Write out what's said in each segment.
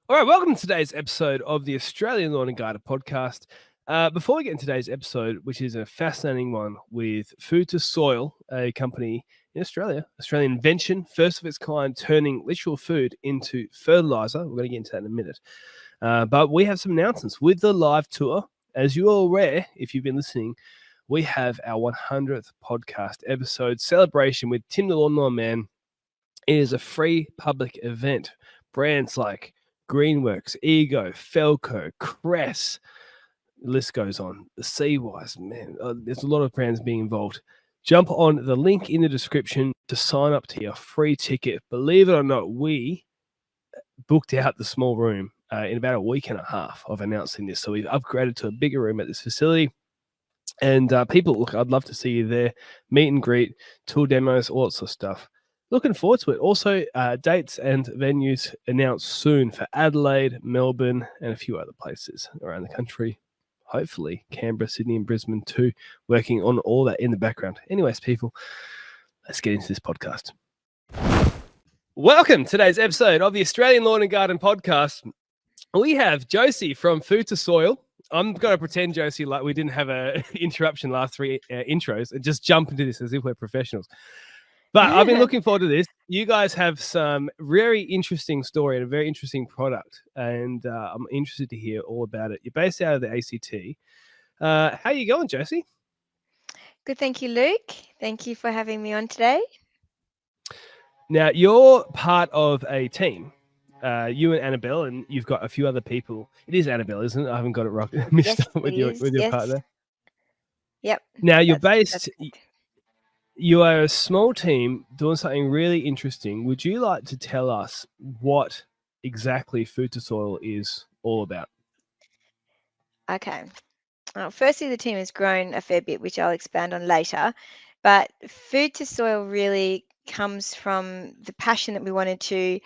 All right, welcome to today's episode of the Australian Lawn and Garden podcast. Before we get into today's episode, which is a fascinating one with Food2Soil, a company in Australia, Australian invention, first of its kind, turning literal food into fertiliser. We're going to get into that in a minute. But we have some announcements with the live tour. As you are aware, if you've been listening, we have our 100th podcast episode celebration with Tim the Lawnmower Man. It is a free public event. Brands like Greenworks, Ego, Felco, Cress, the list goes on. The Seawise, man, there's a lot of brands being involved. Jump on the link in the description to sign up to your free ticket. Believe it or not, we booked out the small room in about a week and a half of announcing this. So we've upgraded to a bigger room at this facility. And people, look, I'd love to see you there. Meet and greet, tool demos, all that sort of stuff. Looking forward to it. Also, dates and venues announced soon for Adelaide, Melbourne, and a few other places around the country. Hopefully, Canberra, Sydney, and Brisbane too, working on all that in the background. Anyways, people, let's get into this podcast. Welcome to today's episode of the Australian Lawn and Garden podcast. We have Josie from Food2Soil. I'm going to pretend, Josie, like we didn't have an interruption last three intros and just jump into this as if we're professionals. But I've been looking forward to this. You guys have some very interesting story and a very interesting product, and I'm interested to hear all about it. You're based out of the ACT. How are you going, Josie? Good, thank you, Luke. Thank you for having me on today. Now, you're part of a team. You and Annabel, and you've got a few other people. It is Annabel, isn't it? I haven't got it right. Mixed up with your partner. Yep. Now, you're based... You are a small team doing something really interesting. Would you like to tell us what exactly Food2Soil is all about? Okay. Firstly, the team has grown a fair bit, which I'll expand on later. But Food2Soil really comes from the passion that we wanted to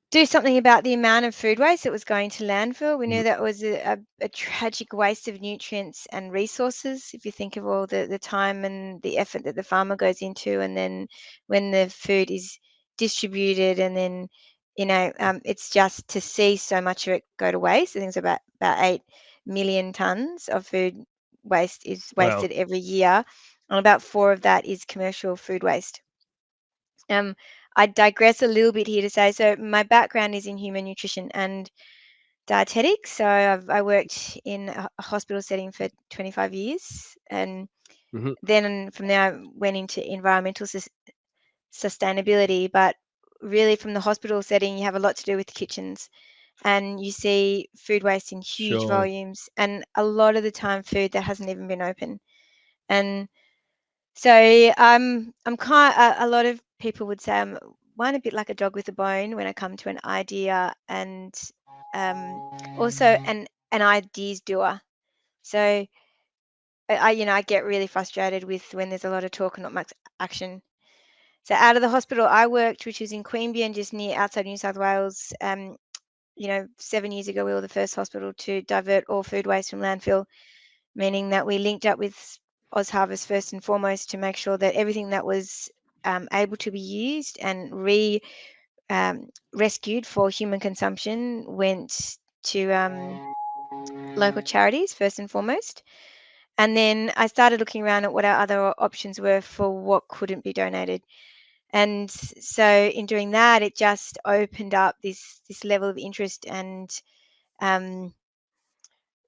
do something about the amount of food waste that was going to landfill. We knew that was a tragic waste of nutrients and resources. If you think of all the time and the effort that the farmer goes into, and then when the food is distributed, and then it's just to see so much of it go to waste. I think it's about 8 million tons of food waste is wasted every year, and about 4 of that is commercial food waste. I digress a little bit here to say, so my background is in human nutrition and dietetics. So I worked in a hospital setting for 25 years. And then from there, I went into environmental sustainability. But really, from the hospital setting, you have a lot to do with the kitchens. And you see food waste in huge volumes. And a lot of the time, food that hasn't even been open. And so I'm a lot of people would say I'm a bit like a dog with a bone when I come to an idea, and also an ideas doer. So I get really frustrated with when there's a lot of talk and not much action. So out of the hospital I worked, which was in Queanbeyan, just near outside New South Wales, 7 years ago we were the first hospital to divert all food waste from landfill, meaning that we linked up with OzHarvest first and foremost to make sure that everything that was able to be used and rescued for human consumption went to local charities first and foremost. And then I started looking around at what our other options were for what couldn't be donated. And so in doing that, it just opened up this level of interest and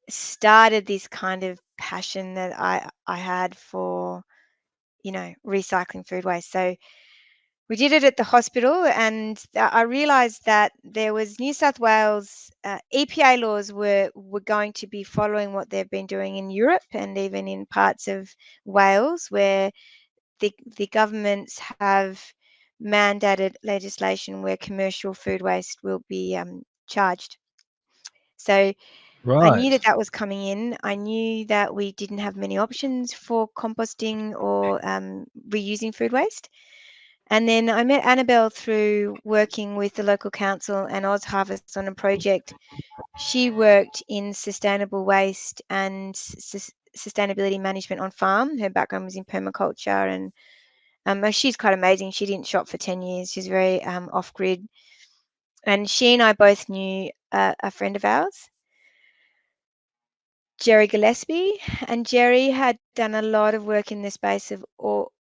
started this kind of passion that I had for, recycling food waste. So we did it at the hospital, and I realised that there was New South Wales EPA laws were going to be following what they've been doing in Europe and even in parts of Wales, where the governments have mandated legislation where commercial food waste will be charged. So I knew that was coming in. I knew that we didn't have many options for composting or reusing food waste. And then I met Annabel through working with the local council and OzHarvest on a project. She worked in sustainable waste and sustainability management on farm. Her background was in permaculture, and she's quite amazing. She didn't shop for 10 years. She's very off-grid. And she and I both knew a friend of ours, Jerry Gillespie, and Jerry had done a lot of work in the space of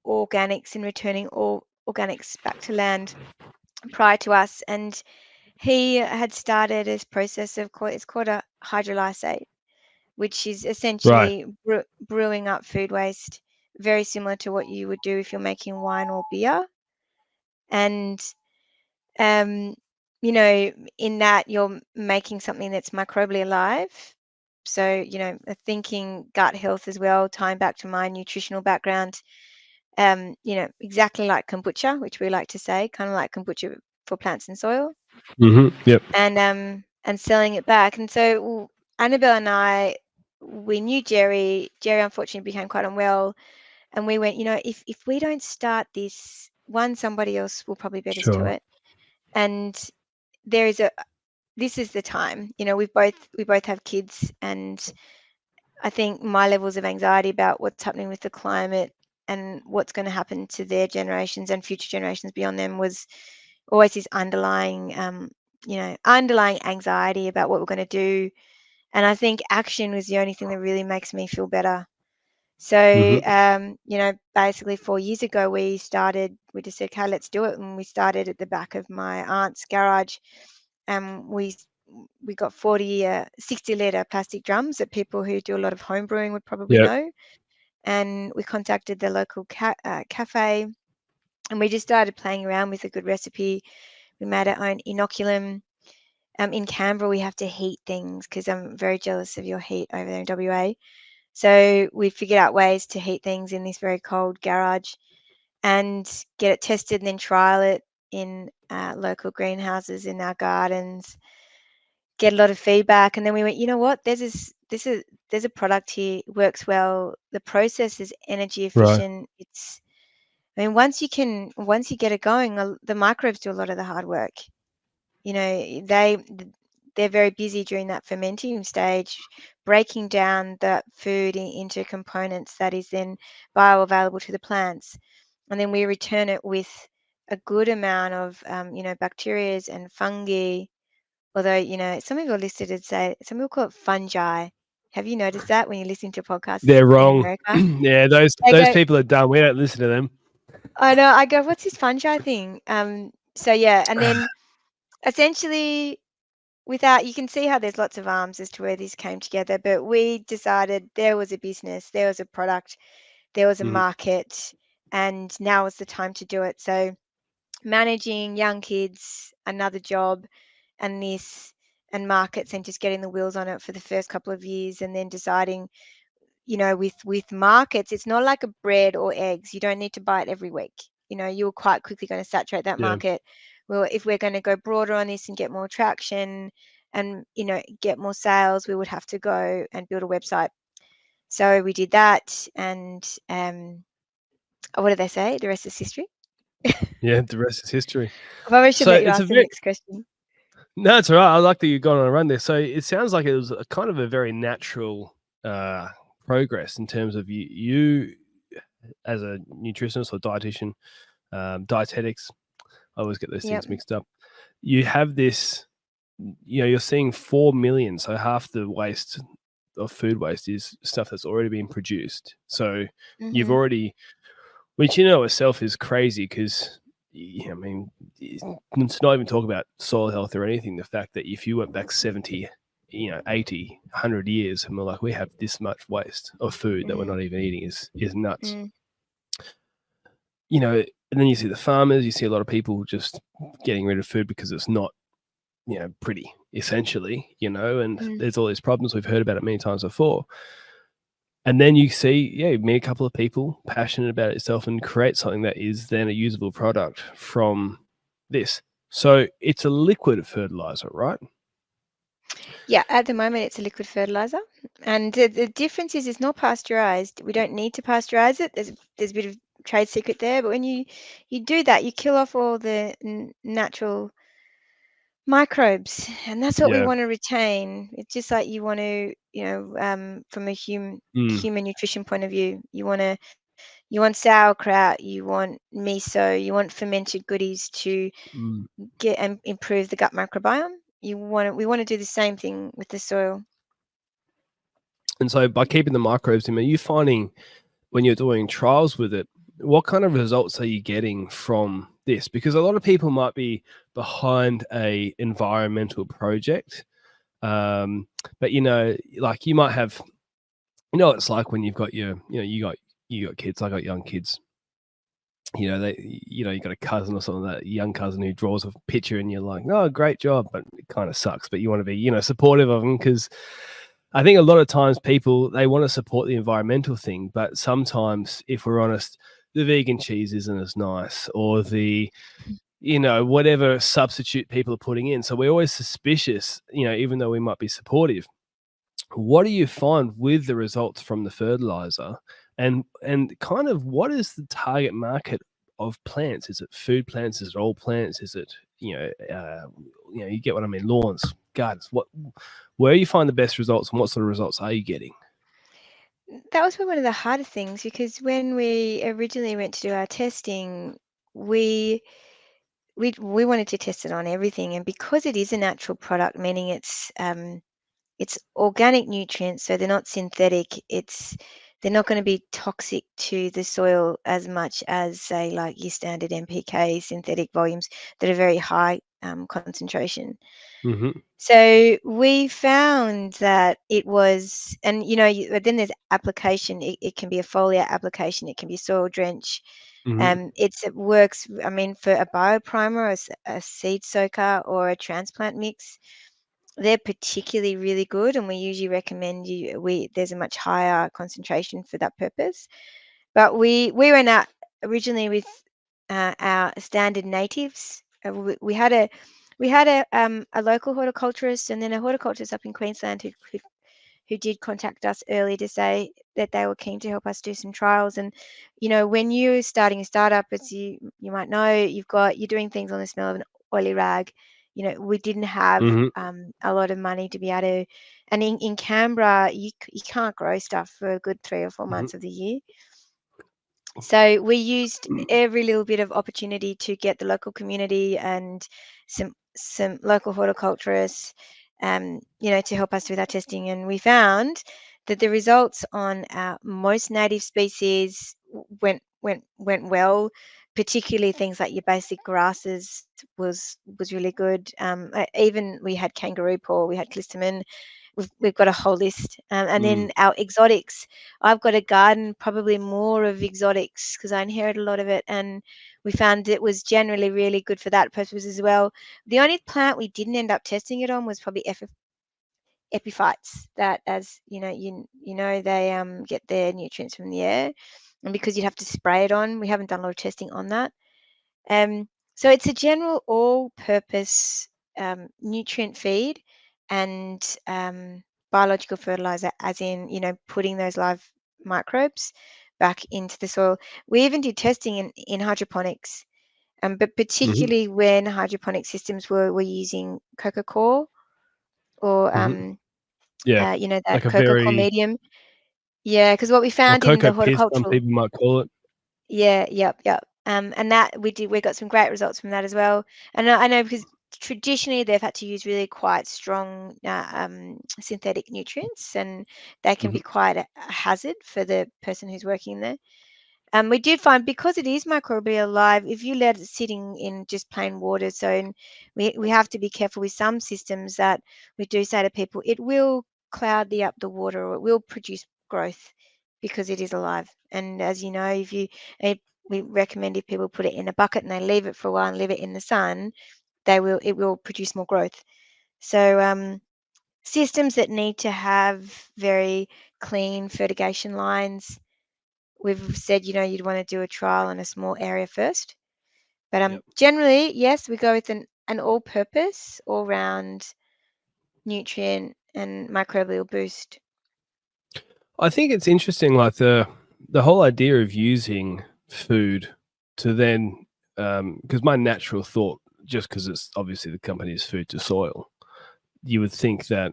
organics and returning all organics back to land prior to us. And he had started this process of it's called a hydrolysate, which is Right. essentially brewing up food waste, very similar to what you would do if you're making wine or beer. And um, in that you're making something that's microbially alive. So, thinking gut health as well, tying back to my nutritional background, exactly like kombucha, which we like to say, kind of like kombucha for plants and soil, Yep. and selling it back. And so Annabelle and I, we knew Jerry. Jerry unfortunately became quite unwell, and we went, if we don't start this, somebody else will probably beat us to Sure. it. And there is this is the time. We both have kids, and I think my levels of anxiety about what's happening with the climate and what's going to happen to their generations and future generations beyond them was always this underlying anxiety about what we're going to do. And I think action was the only thing that really makes me feel better. So, Hmm. basically 4 years ago, we just said, okay, let's do it. And we started at the back of my aunt's garage. We got 60-liter plastic drums that people who do a lot of home brewing would probably Yep. know. And we contacted the local cafe, and we just started playing around with a good recipe. We made our own inoculum. In Canberra, we have to heat things because I'm very jealous of your heat over there in WA. So we figured out ways to heat things in this very cold garage and get it tested and then trial it in local greenhouses in our gardens, get a lot of feedback. And then we went, you know what, there's a product here, it works well. The process is energy Right. efficient. Once you get it going, the microbes do a lot of the hard work. They're very busy during that fermenting stage, breaking down the food into components that is then bioavailable to the plants. And then we return it with a good amount of, bacteria and fungi. Although, some people listed it say, some people call it fungi. Have you noticed that when you're listening to podcasts They're in wrong. America? Yeah, those They those go, people are dumb. We don't listen to them. I know, I go, what's this fungi thing? So yeah, and then essentially without, you can see how there's lots of arms as to where this came together, but we decided there was a business, there was a product, there was a Mhm. market, and now is the time to do it. So managing young kids, another job, and this, and markets, and just getting the wheels on it for the first couple of years, and then deciding, with markets, it's not like a bread or eggs. You don't need to buy it every week. You're quite quickly going to saturate that Yeah. market. Well, if we're going to go broader on this and get more traction and, get more sales, we would have to go and build a website. So we did that, and what do they say? The rest is history. Yeah. The rest is history. I probably should So let you it's a ask the very next question. no, it's all right. I like that you've gone on a run there. So it sounds like it was a kind of a very natural uh, progress in terms of you as a nutritionist or dietitian, dietetics. I always get those Yep. things mixed up. You have this, you're seeing 4 million. So half the waste of food waste is stuff that's already been produced. So you've Mhm. already, which itself is crazy because, I mean, to not even talk about soil health or anything, the fact that if you went back 70, 80, 100 years and we're like, we have this much waste of food that we're Mhm. not even eating is nuts. Mm. And then you see the farmers, you see a lot of people just getting rid of food because it's not, pretty, essentially, and Mm. there's all these problems. We've heard about it many times before. And then you see, meet a couple of people passionate about it itself and create something that is then a usable product from this. So it's a liquid fertilizer, right? Yeah, at the moment it's a liquid fertilizer, and the difference is it's not pasteurized. We don't need to pasteurize it. There's a bit of trade secret there, but when you do that, you kill off all the natural microbes, and that's what we Yeah. want to retain. It's just like you want to, from a Mm. human nutrition point of view, you want to You want sauerkraut, you want miso, you want fermented goodies to get and improve the gut microbiome. We want to do the same thing with the soil. And so by keeping the microbes in, are you finding when you're doing trials with it, what kind of results are you getting from this? Because a lot of people might be behind a environmental project, but like you might have, it's like when you've got you got kids. I got young kids. You got a cousin or something, that young cousin who draws a picture, and you're like, oh, great job, but it kind of sucks. But you want to be, supportive of them, because I think a lot of times people, they want to support the environmental thing, but sometimes, if we're honest, the vegan cheese isn't as nice, or the, whatever substitute people are putting in. So we're always suspicious, even though we might be supportive. What do you find with the results from the fertilizer, and kind of what is the target market of plants? Is it food plants? Is it all plants? Is it, you get what I mean, lawns, gardens? Where you find the best results, and what sort of results are you getting? That was one of the hardest things, because when we originally went to do our testing, we wanted to test it on everything, and because it is a natural product, meaning it's organic nutrients, so they're not synthetic. They're not going to be toxic to the soil as much as, say, like your standard NPK synthetic volumes that are very high concentration. Mm-hmm. So we found that it was, and then there's application. It can be a foliar application. It can be soil drench. Mm-hmm. It works. I mean, for a bioprimer, a seed soaker, or a transplant mix, they're particularly really good, and we usually recommend there's a much higher concentration for that purpose. But we went out originally with our standard natives. We had a local horticulturist, and then a horticulturist up in Queensland who did contact us early to say that they were keen to help us do some trials. And when you're starting a startup, as you might know, you're doing things on the smell of an oily rag. We didn't have Mm-hmm. a lot of money to be able to, and in Canberra, you can't grow stuff for a good 3 or 4 months of the year. So we used every little bit of opportunity to get the local community and some local horticulturists, to help us with our testing. And we found that the results on our most native species went well, particularly things like your basic grasses was really good. Even we had kangaroo paw, we had clistamine. We've got a whole list. And then our exotics, I've got a garden, probably more of exotics, because I inherited a lot of it, and we found it was generally really good for that purpose as well. The only plant we didn't end up testing it on was probably epiphytes, that, as they get their nutrients from the air, and because you'd have to spray it on, we haven't done a lot of testing on that. So it's a general all-purpose nutrient feed and biological fertilizer, as in, putting those live microbes back into the soil. We even did testing in hydroponics, but Mm-hmm. particularly when hydroponic systems were using coco coir, or Mm-hmm. Yeah, that like a coco coir very, medium. Yeah, because what we or found in cocoa the piss, some horticultural. people might call it. Yeah, yep. And that we got some great results from that as well. And I know, because traditionally they've had to use really quite strong synthetic nutrients, and they can be Mm-hmm. quite a hazard for the person who's working there. We did find, because it is microbial alive, if you let it sitting in just plain water, so we have to be careful with some systems that we do say to people, it will cloud up the water, or it will produce growth, because it is alive. And as you know, we recommend, if people put it in a bucket and they leave it for a while and leave it in the sun, it will produce more growth. So systems that need to have very clean fertigation lines, we've said, you'd want to do a trial on a small area first. But Yep. generally, yes, we go with an all-purpose, all-round nutrient and microbial boost. I think it's interesting, like the whole idea of using food to then, because my natural thought, just because it's obviously the company is Food2Soil, you would think that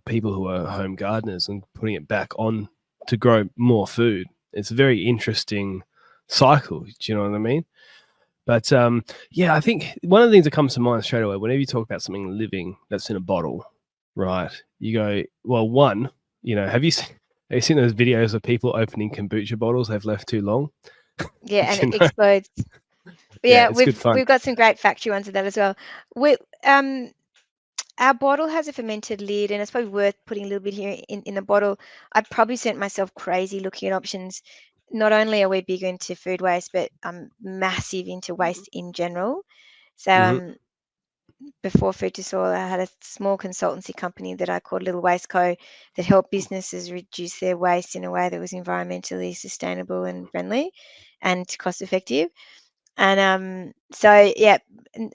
people who are home gardeners and putting it back on to grow more food. It's a very interesting cycle. Do you know what I mean? But yeah, I think one of the things that comes to mind straight away whenever you talk about something living that's in a bottle, right? You go, well, one, have you seen those videos of people opening kombucha bottles they've left too long? Yeah, and it explodes. Yeah, Yeah, it's good fun. we've got some great factory ones of that as well. We our bottle has a fermented lid, and it's probably worth putting a little bit here in the bottle. I've probably sent myself crazy looking at options. Not only are we big into food waste, but I'm massive into waste in general. So Mm-hmm. before Food2Soil, I had a small consultancy company that I called Little Waste Co. that helped businesses reduce their waste in a way that was environmentally sustainable and friendly and cost effective. And so yeah,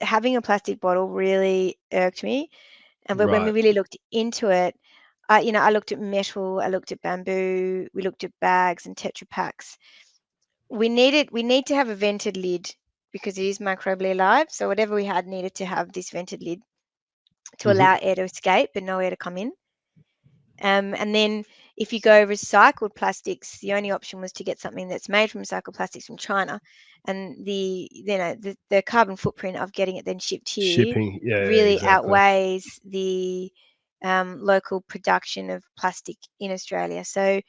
having a plastic bottle really irked me. And but when we Right. really looked into it, I looked at metal, I looked at bamboo, we looked at bags and Tetra Paks. We need to have a vented lid because it is microbially alive. So whatever we had needed to have this vented lid to Mm-hmm. allow air to escape but no air to come in. And then if you go recycled plastics, the only option was to get something that's made from recycled plastics from China, and the carbon footprint of getting it then shipped here Shipping. Yeah, really exactly. outweighs the local production of plastic in Australia. So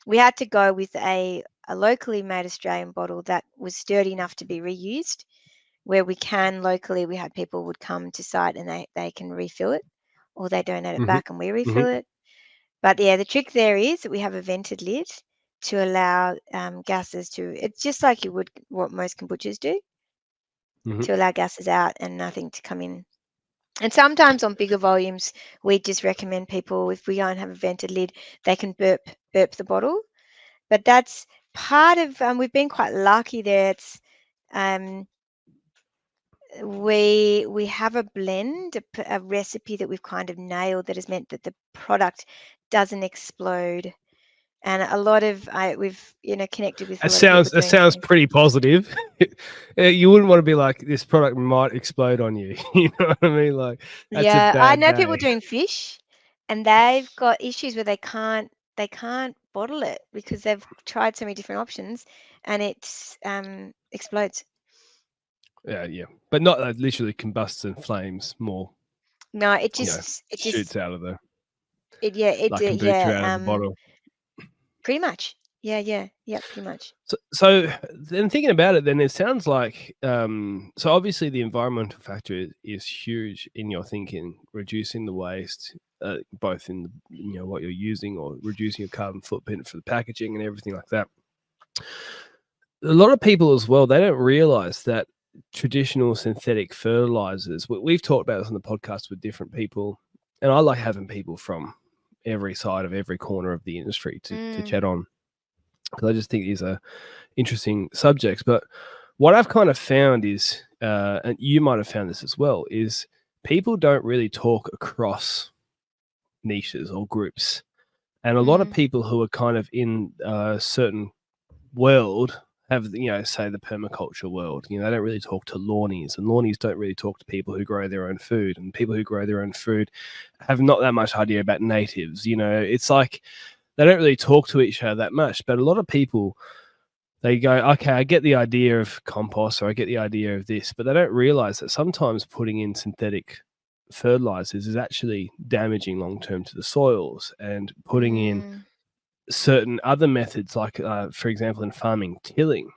we had to go with a locally made Australian bottle that was sturdy enough to be reused. Where we can locally, we had people would come to site and they can refill it, or they donate it Mm-hmm. back and we Mm-hmm. refill it. But yeah, the trick there is that we have a vented lid to allow gases to. It's just like you would what most kombuchas do Mm-hmm. to allow gases out and nothing to come in. And sometimes on bigger volumes, we just recommend people if we don't have a vented lid, they can burp the bottle. But that's part of. We've been quite lucky there. It's um, we have a blend, a recipe that we've kind of nailed that has meant that the product doesn't explode. And a lot of we've connected with a lot of people That doing the sounds same. pretty positive. You wouldn't want to be like, this product might explode on you. You know what I mean? Like, that's a Yeah, I bad know people day. doing fish, and they've got issues where they can't bottle it because they've tried so many different options, and it explodes. Yeah, yeah, but not literally combusts and flames. More, No, it you know, just it just shoots out of the it yeah it like kombucha yeah out of a bottle. pretty much yeah pretty much. So then thinking about it, then it sounds like so obviously the environmental factor is huge in your thinking, reducing the waste, both in what you're using or reducing your carbon footprint for the packaging and everything like that. A lot of people as well, they don't realize that traditional synthetic fertilizers. We've talked about this on the podcast with different people, and I like having people from every side of every corner of the industry to Mm, chat on, because I just think these are interesting subjects. But what I've kind of found is, and you might have found this as well, is people don't really talk across niches or groups. And a lot of mm, people who are kind of in a certain world have, say the permaculture world, they don't really talk to lawnies, and lawnies don't really talk to people who grow their own food, and people who grow their own food have not that much idea about natives. It's like they don't really talk to each other that much. But a lot of people, they go, okay, I get the idea of compost, or I get the idea of this, but they don't realize that sometimes putting in synthetic fertilizers is actually damaging long term to the soils, and putting in mm, certain other methods, like for example, in farming, tilling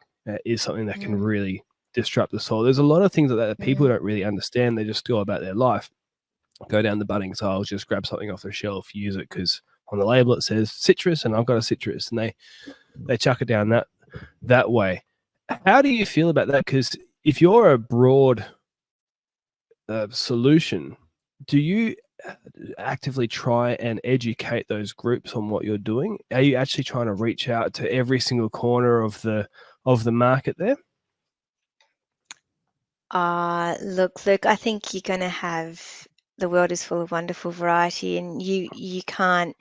is something that can mm, really disrupt the soil. There's a lot of things like that that people mm, don't really understand. They just go about their life, go down the Bunnings aisle, just grab something off the shelf, use it because on the label it says citrus, and I've got a citrus, and they chuck it down that way. How do you feel about that? Because if you're a broad solution, do you actively try and educate those groups on what you're doing? Are you actually trying to reach out to every single corner of the market there? look, I think you're going to have the world is full of wonderful variety, and you can't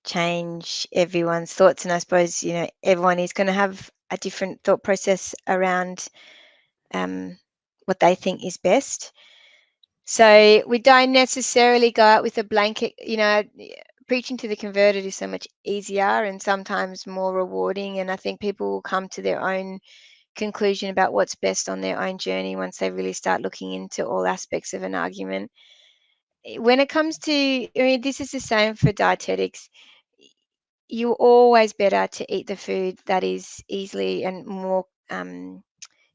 change everyone's thoughts. And I suppose everyone is going to have a different thought process around um, what they think is best. So we don't necessarily go out with a blanket. Preaching to the converted is so much easier and sometimes more rewarding. And I think people will come to their own conclusion about what's best on their own journey once they really start looking into all aspects of an argument. When it comes to, I mean, this is the same for dietetics. You're always better to eat the food that is easily and more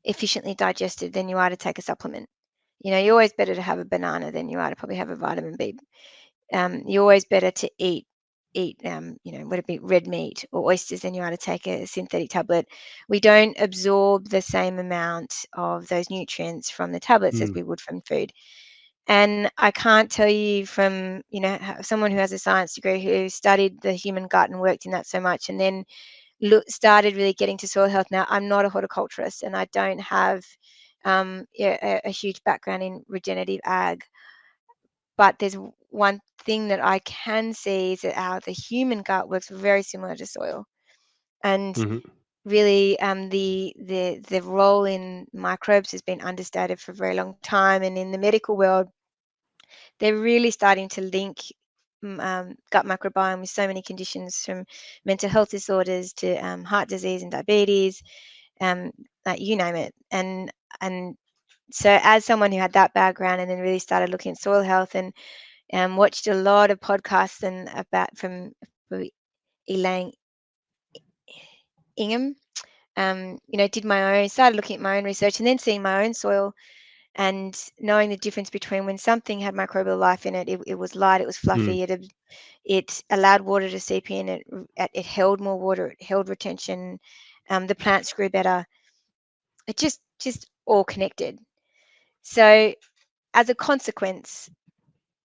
efficiently digested than you are to take a supplement. You're always better to have a banana than you are to probably have a vitamin B. You're always better to eat would it be red meat or oysters than you are to take a synthetic tablet. We don't absorb the same amount of those nutrients from the tablets as we would from food. And I can't tell you from, someone who has a science degree who studied the human gut and worked in that so much and then started really getting to soil health. Now, I'm not a horticulturist and I don't have a huge background in regenerative ag, but there's one thing that I can see is that the human gut works very similar to soil. And really, the role in microbes has been understated for a very long time. And in the medical world, they're really starting to link gut microbiome with so many conditions, from mental health disorders to heart disease and diabetes, like you name it. And so as someone who had that background and then really started looking at soil health and watched a lot of podcasts and about from Elaine Ingham, started looking at my own research and then seeing my own soil and knowing the difference between when something had microbial life in it. It was light, it was fluffy, it allowed water to seep in, it held more water, it held retention, the plants grew better. It just all connected. So as a consequence,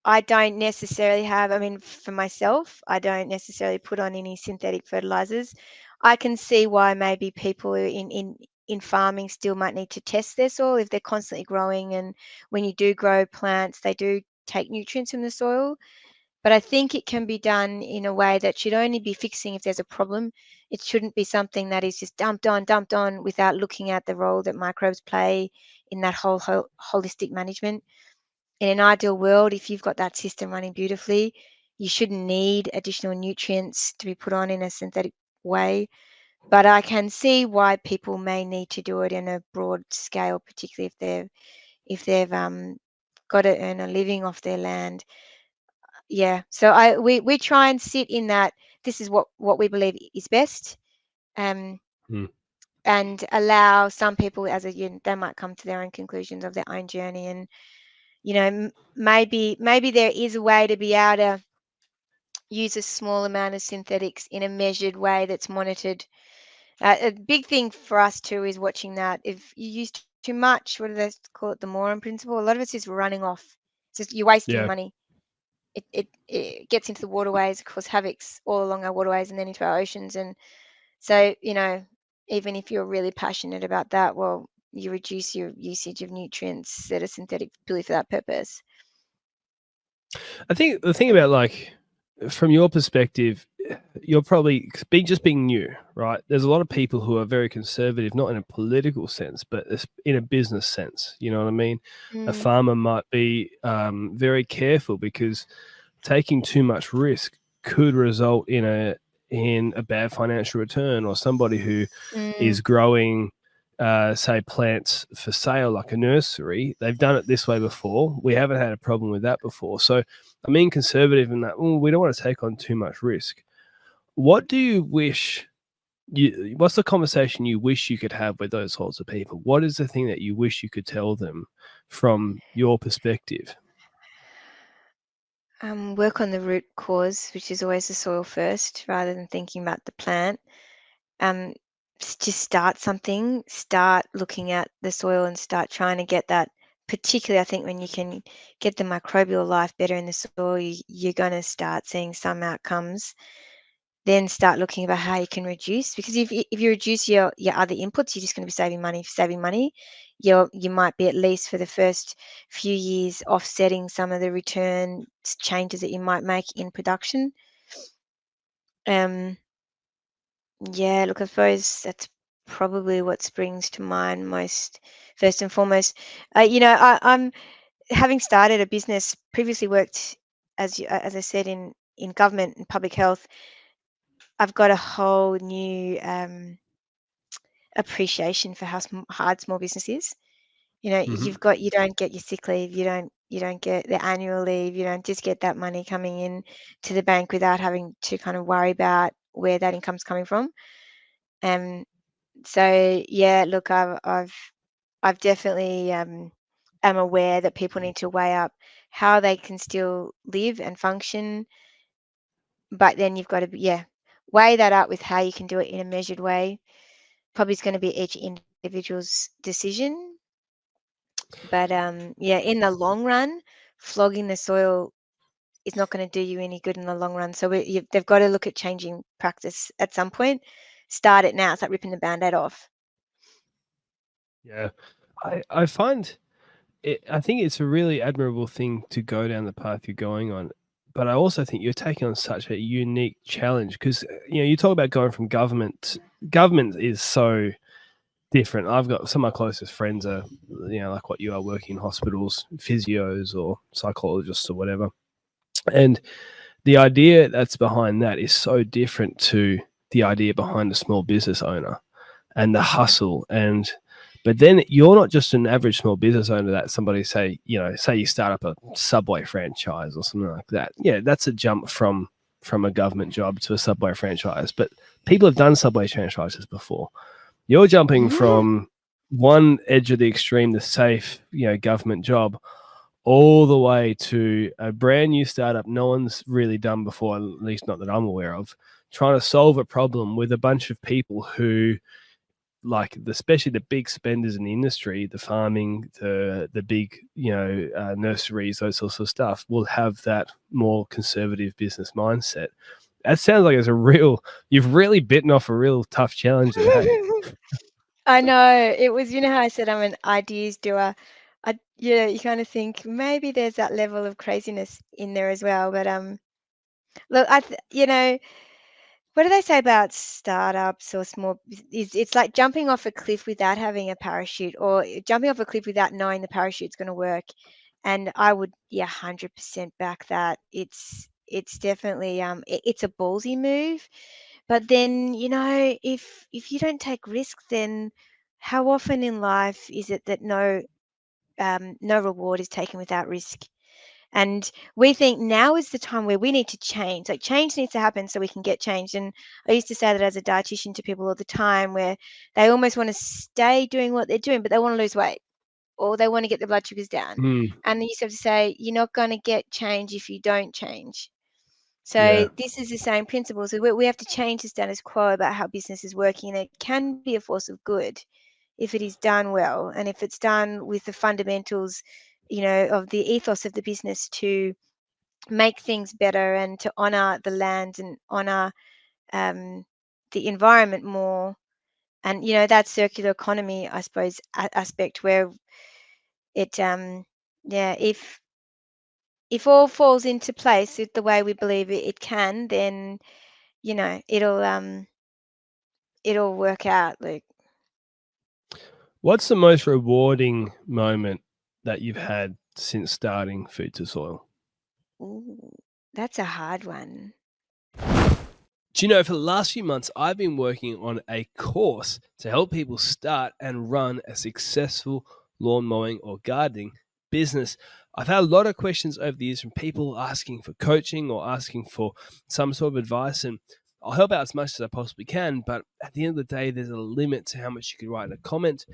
I don't necessarily have, I mean, for myself, I don't necessarily put on any synthetic fertilizers. I can see why maybe people in farming still might need to test their soil if they're constantly growing. And when you do grow plants, they do take nutrients from the soil. But I think it can be done in a way that should only be fixing if there's a problem. It shouldn't be something that is just dumped on without looking at the role that microbes play in that whole holistic management. In an ideal world, if you've got that system running beautifully, you shouldn't need additional nutrients to be put on in a synthetic way. But I can see why people may need to do it in a broad scale, particularly if they've got to earn a living off their land. Yeah. So we try and sit in that. This is what we believe is best. Um, and allow some people, they might come to their own conclusions of their own journey. And maybe there is a way to be able to use a small amount of synthetics in a measured way that's monitored. A big thing for us too is watching that. If you use too much, what do they call it, the moron principle? A lot of it's just running off. It's just you're wasting money. It gets into the waterways, cause havocs all along our waterways and then into our oceans. And so, even if you're really passionate about that, well, you reduce your usage of nutrients that are synthetic purely for that purpose. I think the thing about, from your perspective, you're probably being new, right? There's a lot of people who are very conservative, not in a political sense, but in a business sense. You know what I mean? A farmer might be very careful because taking too much risk could result in a bad financial return, or somebody who is growing say plants for sale like a nursery. They've done it this way before. We haven't had a problem with that before. So I mean conservative in that we don't want to take on too much risk. What do you wish what's the conversation you wish you could have with those sorts of people? What is the thing that you wish you could tell them from your perspective? Work on the root cause, which is always the soil first, rather than thinking about the plant. Just start something, start looking at the soil and start trying to get that. Particularly, I think when you can get the microbial life better in the soil, you're going to start seeing some outcomes. Then start looking about how you can reduce, because if you reduce your other inputs, you're just going to be saving money. You might be, at least for the first few years, offsetting some of the return changes that you might make in production. Yeah, look, I suppose that's probably what springs to mind most, first and foremost. I'm having started a business, previously worked as I said in government and public health. I've got a whole new appreciation for how hard small business is. You know, Mm-hmm. you don't get your sick leave, you don't get the annual leave, you don't just get that money coming in to the bank without having to kind of worry about where that income's coming from. So yeah, look, I've definitely am aware that people need to weigh up how they can still live and function, but then you've got to weigh that up with how you can do it in a measured way. Probably is going to be each individual's decision. But yeah, in the long run, flogging the soil is not going to do you any good in the long run. So they've got to look at changing practice at some point. Start it now. It's like ripping the band-aid off. Yeah, I find it. I think it's a really admirable thing to go down the path you're going on, but I also think you're taking on such a unique challenge because you talk about going from government. Government is so different. I've got some of my closest friends are like what you are, working in hospitals, physios or psychologists or whatever, and the idea that's behind that is so different to the idea behind a small business owner and the hustle. But then you're not just an average small business owner that somebody say you start up a Subway franchise or something like that. Yeah, that's a jump from a government job to a Subway franchise. But people have done Subway franchises before. You're jumping Yeah. from one edge of the extreme, the safe, government job, all the way to a brand new startup no one's really done before, at least not that I'm aware of, trying to solve a problem with a bunch of people who, like, especially the big spenders in the industry, the farming, the big, nurseries, those sorts of stuff, will have that more conservative business mindset. That sounds like you've really bitten off a real tough challenge there, hey? I know. It was, you know how I said I'm an ideas doer. You kind of think maybe there's that level of craziness in there as well. But look, what do they say about startups or small? It's like jumping off a cliff without having a parachute, or jumping off a cliff without knowing the parachute's going to work. And I would, 100% back that. It's definitely it's a ballsy move. But then, if you don't take risks, then how often in life is it that no reward is taken without risk? And we think now is the time where we need to change. Like, change needs to happen so we can get change. And I used to say that as a dietitian to people all the time, where they almost want to stay doing what they're doing, but they want to lose weight or they want to get their blood sugars down. Mm, And then you just have to say, you're not going to get change if you don't change. yeah. So this is the same principle. So we have to change the status quo about how business is working, and it can be a force of good if it is done well, and if it's done with the fundamentals, of the ethos of the business to make things better and to honor the land and honor the environment more. And that circular economy, I suppose, aspect where it if all falls into place with the way we believe it can, then it'll work out. Like, What's the most rewarding moment that you've had since starting Food2Soil? ooh, that's a hard one. Do you know, for the last few months, I've been working on a course to help people start and run a successful lawn mowing or gardening business. I've had a lot of questions over the years from people asking for coaching or asking for some sort of advice, and I'll help out as much as I possibly can. But at the end of the day, there's a limit to how much you can write in a comment,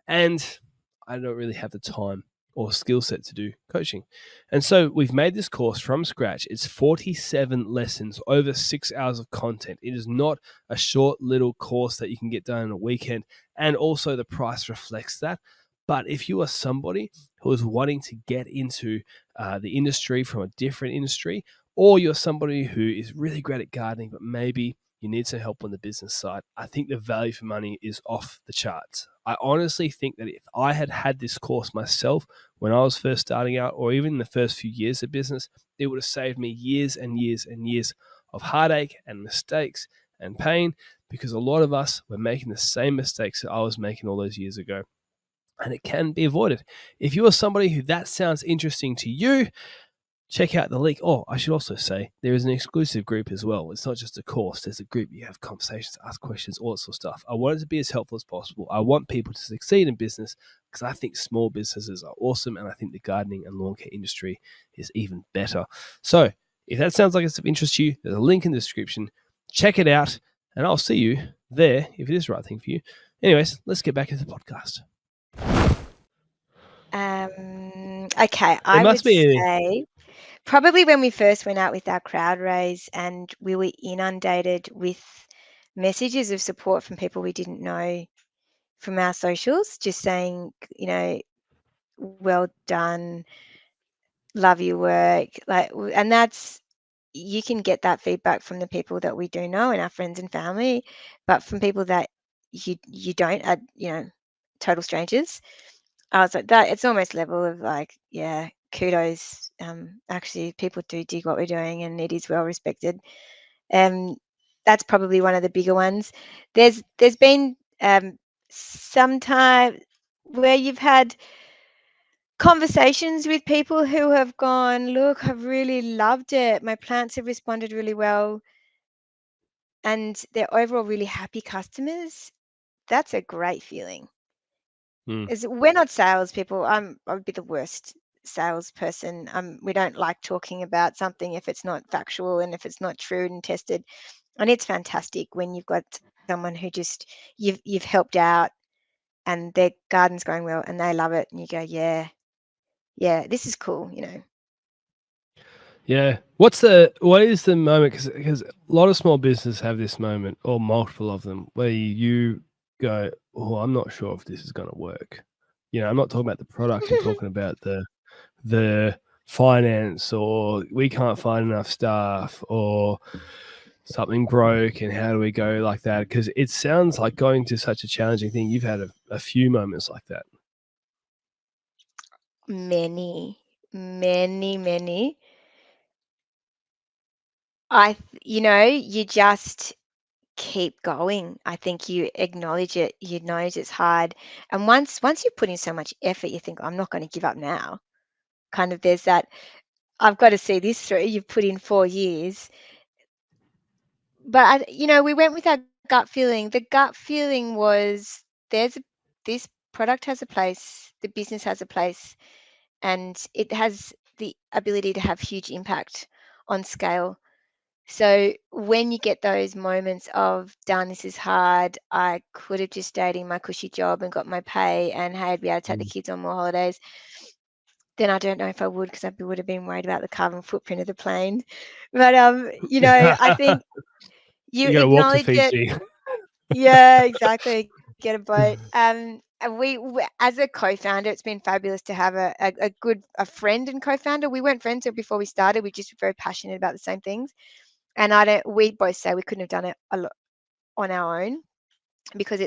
and I don't really have the time or skill set to do coaching. And so we've made this course from scratch. It's 47 lessons, over 6 hours of content. It is not a short little course that you can get done in a weekend. And also the price reflects that. But if you are somebody who is wanting to get into the industry from a different industry, or you're somebody who is really great at gardening, but maybe you need some help on the business side, I think the value for money is off the charts. I honestly think that if I had had this course myself when I was first starting out, or even the first few years of business, it would have saved me years and years and years of heartache and mistakes and pain, because a lot of us were making the same mistakes that I was making all those years ago. And it can be avoided. If you are somebody who that sounds interesting to you, check out the link. Oh, I should also say there is an exclusive group as well. It's not just a course. There's a group. You have conversations, ask questions, all that sort of stuff. I want it to be as helpful as possible. I want people to succeed in business because I think small businesses are awesome, and I think the gardening and lawn care industry is even better. So if that sounds like it's of interest to you, there's a link in the description. Check it out, and I'll see you there if it is the right thing for you. Anyways, let's get back into the podcast. Okay, I would say probably when we first went out with our crowd raise and we were inundated with messages of support from people we didn't know from our socials, just saying, well done, love your work, and that's, you can get that feedback from the people that we do know and our friends and family, but from people that you don't, total strangers, I was like, that it's almost level of like, yeah, kudos. Actually, people do dig what we're doing, and it is well respected. That's probably one of the bigger ones. There's been some time where you've had conversations with people who have gone, look, I've really loved it. My plants have responded really well, and they're overall really happy customers. That's a great feeling. Is we're not salespeople. I would be the worst salesperson. We don't like talking about something if it's not factual and if it's not true and tested. And it's fantastic when you've got someone who just you've helped out and their garden's going well and they love it, and you go, yeah, this is cool, Yeah. What is the moment? Because a lot of small businesses have this moment, or multiple of them, where you go, "Oh, I'm not sure if this is going to work." I'm not talking about the product. I'm talking about the finance, or we can't find enough staff, or something broke, and how do we go like that? Because it sounds like going to such a challenging thing. You've had a few moments like that. Many, many, many. You just keep going. I think you acknowledge it, you acknowledge it's hard. And once you put in so much effort, you think, I'm not going to give up now. Kind of there's that, I've got to see this through. You've put in 4 years. But we went with our gut feeling. The gut feeling was this product has a place, the business has a place, and it has the ability to have huge impact on scale. So when you get those moments of, darn, this is hard, I could have just stayed in my cushy job and got my pay and, hey, I'd be able to take the kids on more holidays, then I don't know if I would, because I would have been worried about the carbon footprint of the plane. But, I think you got to walk to acknowledge it. Fiji. Yeah, exactly. Get a boat. And as a co-founder, it's been fabulous to have a good friend and co-founder. We weren't friends before we started. We just were very passionate about the same things. And we both say we couldn't have done it on our own, because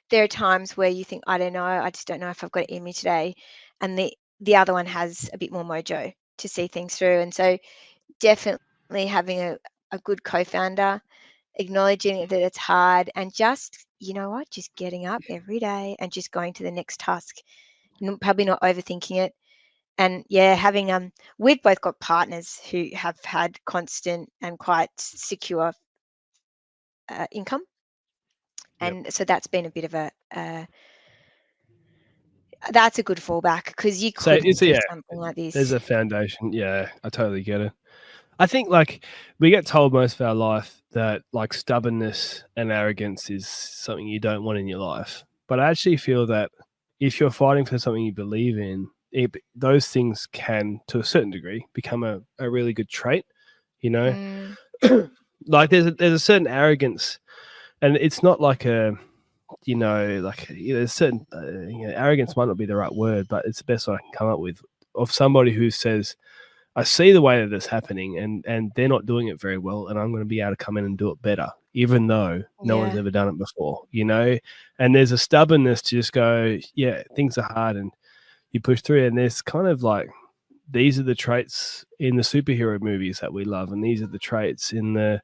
there are times where you think, I don't know, I just don't know if I've got it in me today. And the other one has a bit more mojo to see things through. And so definitely having a good co-founder, acknowledging that it's hard, and just, just getting up every day and just going to the next task, probably not overthinking it. And having we've both got partners who have had constant and quite secure income, and so that's been a bit of that's a good fallback, because you couldn't do something like this. There's a foundation. Yeah, I totally get it. I think we get told most of our life that stubbornness and arrogance is something you don't want in your life. But I actually feel that if you're fighting for something you believe in, those things can, to a certain degree, become a really good trait. There's a certain arrogance, and it's not like a certain arrogance might not be the right word, but it's the best one I can come up with, of somebody who says, I see the way that it's happening, and they're not doing it very well, and I'm going to be able to come in and do it better, even though no one's ever done it before, And there's a stubbornness to just go, yeah, things are hard, and you push through. And there's kind of these are the traits in the superhero movies that we love, and these are the traits in the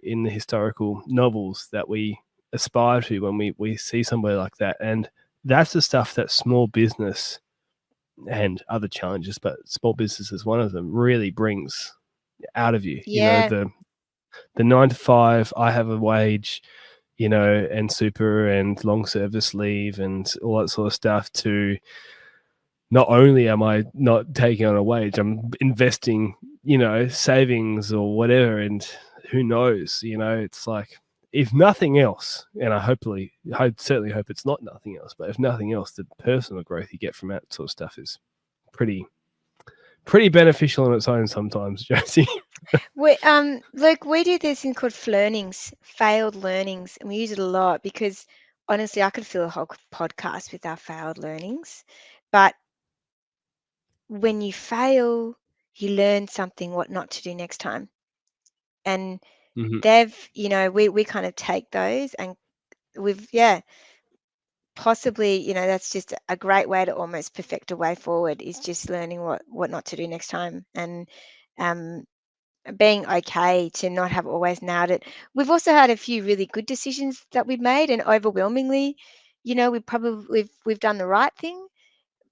historical novels that we aspire to when we see somebody like that. And that's the stuff that small business and other challenges, but small business is one of them, really brings out of you, Yeah. the 9 to 5, I have a wage, and super and long service leave and all that sort of stuff, to not only am I not taking on a wage, I'm investing, savings or whatever. And who knows, it's like, if nothing else, and I certainly hope it's not nothing else, but if nothing else, the personal growth you get from that sort of stuff is pretty beneficial on its own sometimes, Josie. Look, we do this thing called learnings, failed learnings, and we use it a lot because honestly, I could fill a whole podcast with our failed learnings. But when you fail, you learn something what not to do next time. And Mhm. we kind of take those and yeah, possibly, that's just a great way to almost perfect a way forward, is just learning what not to do next time, and um, being okay to not have always nailed it. We've also had a few really good decisions that we've made, and overwhelmingly, we've done the right thing.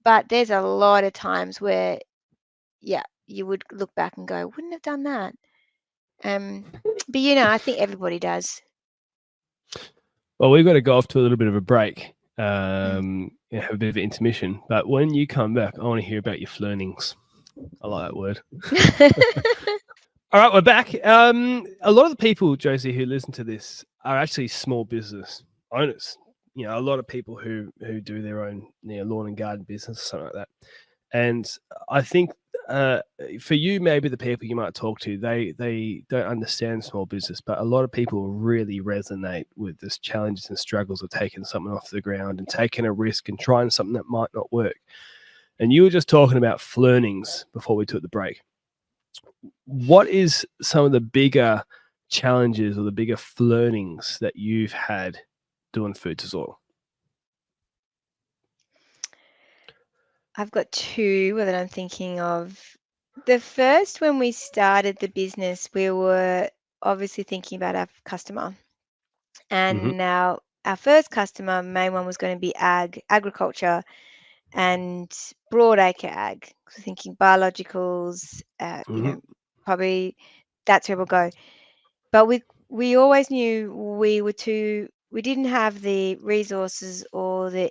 But there's a lot of times where, yeah, you would look back and go, wouldn't have done that. But I think everybody does. Well, we've got to go off to a little bit of a break, Mm. and have a bit of an intermission. But when you come back, I want to hear about your learnings. I like that word. All right, we're back. A lot of the people, Josie, who listen to this are actually small business owners. A lot of people who do their own lawn and garden business or something like that. And I think for you, maybe the people you might talk to, they don't understand small business, but a lot of people really resonate with this challenges and struggles of taking something off the ground and taking a risk and trying something that might not work. And you were just talking about learnings before we took the break. What is some of the bigger challenges or the bigger learnings that you've had doing Food2Soil? I've got two that I'm thinking of. The first, when we started the business, we were obviously thinking about our customer. Mm-hmm. And now our first customer, main one, was going to be agriculture and broadacre ag. So thinking biologicals, Mm-hmm. probably that's where we'll go. But we always knew we didn't have the resources or the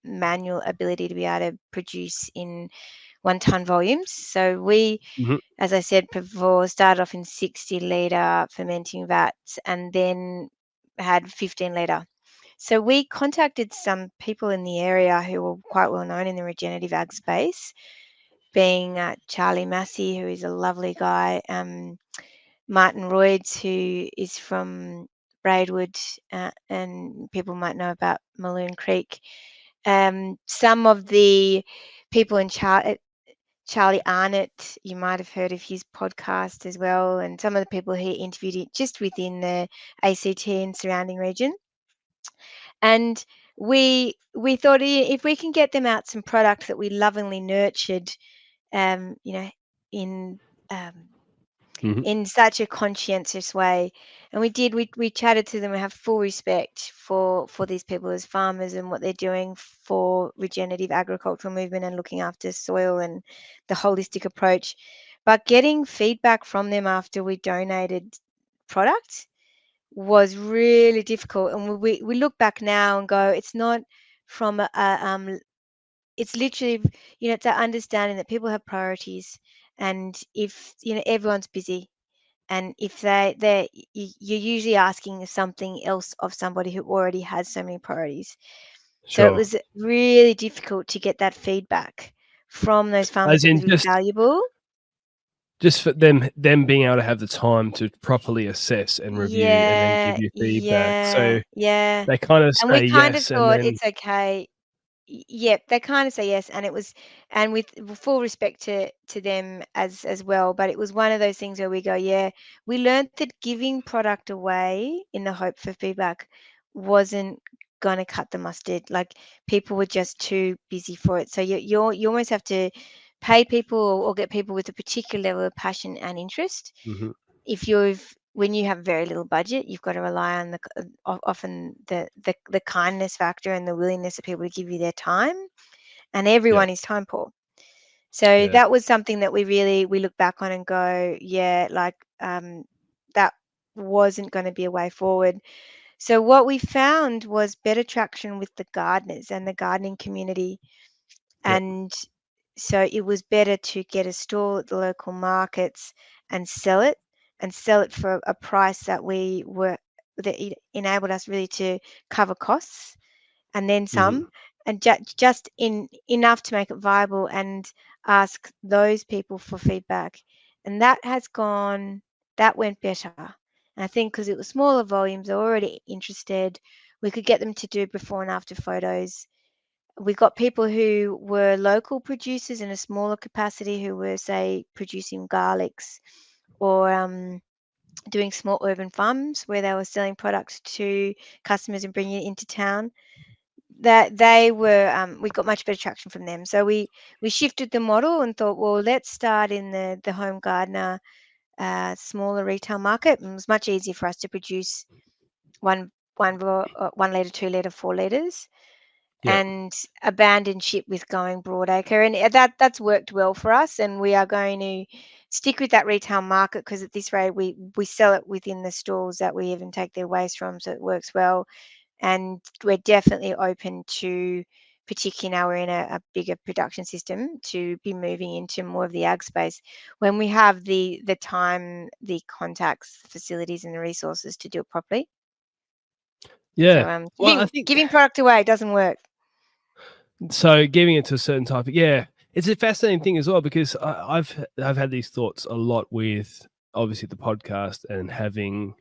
manual ability to be able to produce in 1 ton volumes. So we, Mm-hmm. as I said before, started off in 60 litre fermenting vats and then had 15 litre. So we contacted some people in the area who were quite well known in the regenerative ag space, being Charlie Massey, who is a lovely guy, Martin Royds, who is from Braidwood, and people might know about Maloon Creek. Some of the people in Charlie Arnott, you might have heard of his podcast as well, and some of the people he interviewed just within the ACT and surrounding region. And we thought, if we can get them out some product that we lovingly nurtured, you know, in um, Mm-hmm. in such a conscientious way. And we did. We chatted to them. We have full respect for these people as farmers and what they're doing for regenerative agricultural movement and looking after soil and the holistic approach. But getting feedback from them after we donated product was really difficult. And we look back now and go, it's not from it's literally, it's our understanding that people have priorities, and if everyone's busy, and if you're usually asking something else of somebody who already has so many priorities. So it Sure. was really difficult to get that feedback from those farmers As that in was really valuable. just for them being able to have the time to properly assess and review and then give Yeah, you feedback. yeah, So yeah. they kind of And we say kind of yes, and thought then it's okay. Yep, they kind of say yes, and it was, and with full respect to them as well. But it was one of those things where we go, yeah, we learned that giving product away in the hope for feedback wasn't gonna cut the mustard. Like, people were just too busy for it. So you almost have to pay people, or get people with a particular level of passion and interest. Mhm. If when you have very little budget, you've got to rely on often the kindness factor and the willingness of people to give you their time. and Yep. everyone is time poor. So Yeah. that was something that we look back on and go, yeah, like that wasn't going to be a way forward. So what we found was better traction with the gardeners and the gardening community. Yep. And so it was better to get a stall at the local markets and sell it for a price that it enabled us really to cover costs and then Hmm. some, and just in enough to make it viable, and ask those people for feedback. And that went better. And I think because it was smaller volumes, they're already interested, we could get them to do before and after photos. We got people who were local producers in a smaller capacity who were, say, producing garlics or doing small urban farms where they were selling products to customers and bringing it into town. That they were, we got much better traction from them. So we shifted the model and thought, well, let's start in the home gardener, smaller retail market. And it was much easier for us to produce 1 liter, 2 liter, 4 liters, Yep. and abandon ship with going broadacre, and that's worked well for us. And we are going to stick with that retail market because at this rate we sell it within the stores that we even take their waste from, so it works well. And we're definitely open to, particularly now we're in a bigger production system, to be moving into more of the ag space when we have the time, the contacts, the facilities, and the resources to do it properly. Yeah. So Well, I think giving product away doesn't work. so. Giving it to a certain type of, yeah, it's a fascinating thing as well because I've had these thoughts a lot with obviously the podcast and having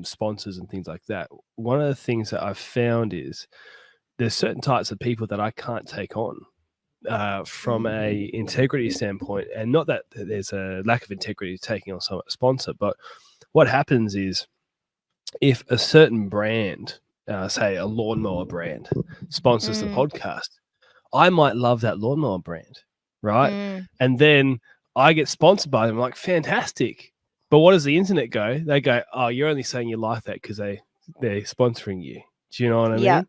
sponsors and things like that. One of the things that I've found is there's certain types of people that I can't take on from Mm. a integrity standpoint, and not that there's a lack of integrity taking on some sponsor, but what happens is if a certain brand, say a lawnmower brand, sponsors the Mm. podcast, I might love that lawnmower brand, right? Mm. And then I get sponsored by them, like fantastic. But what does the internet go? They go, oh, you're only saying you like that because they're sponsoring you. Do you know what I Yep.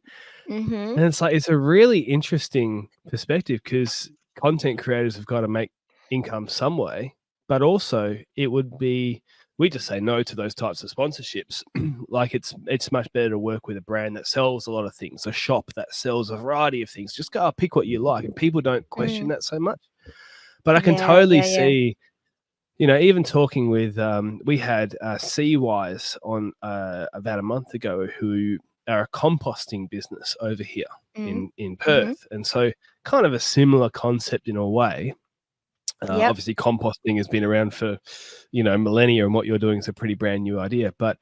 mean? Mhm. And it's like it's a really interesting perspective because content creators have got to make income some way, but also it would be we just say no to those types of sponsorships. Like it's much better to work with a brand that sells a lot of things, a shop that sells a variety of things. Just go pick what you like, and people don't question Mm. that so much. But I can Yeah, totally yeah, yeah. see, even talking with we had Seawise on about a month ago who are a composting business over here Mm. in Mhm. Perth, and so kind of a similar concept in a way. Yep. Obviously, composting has been around for millennia, and what you're doing is a pretty brand new idea. But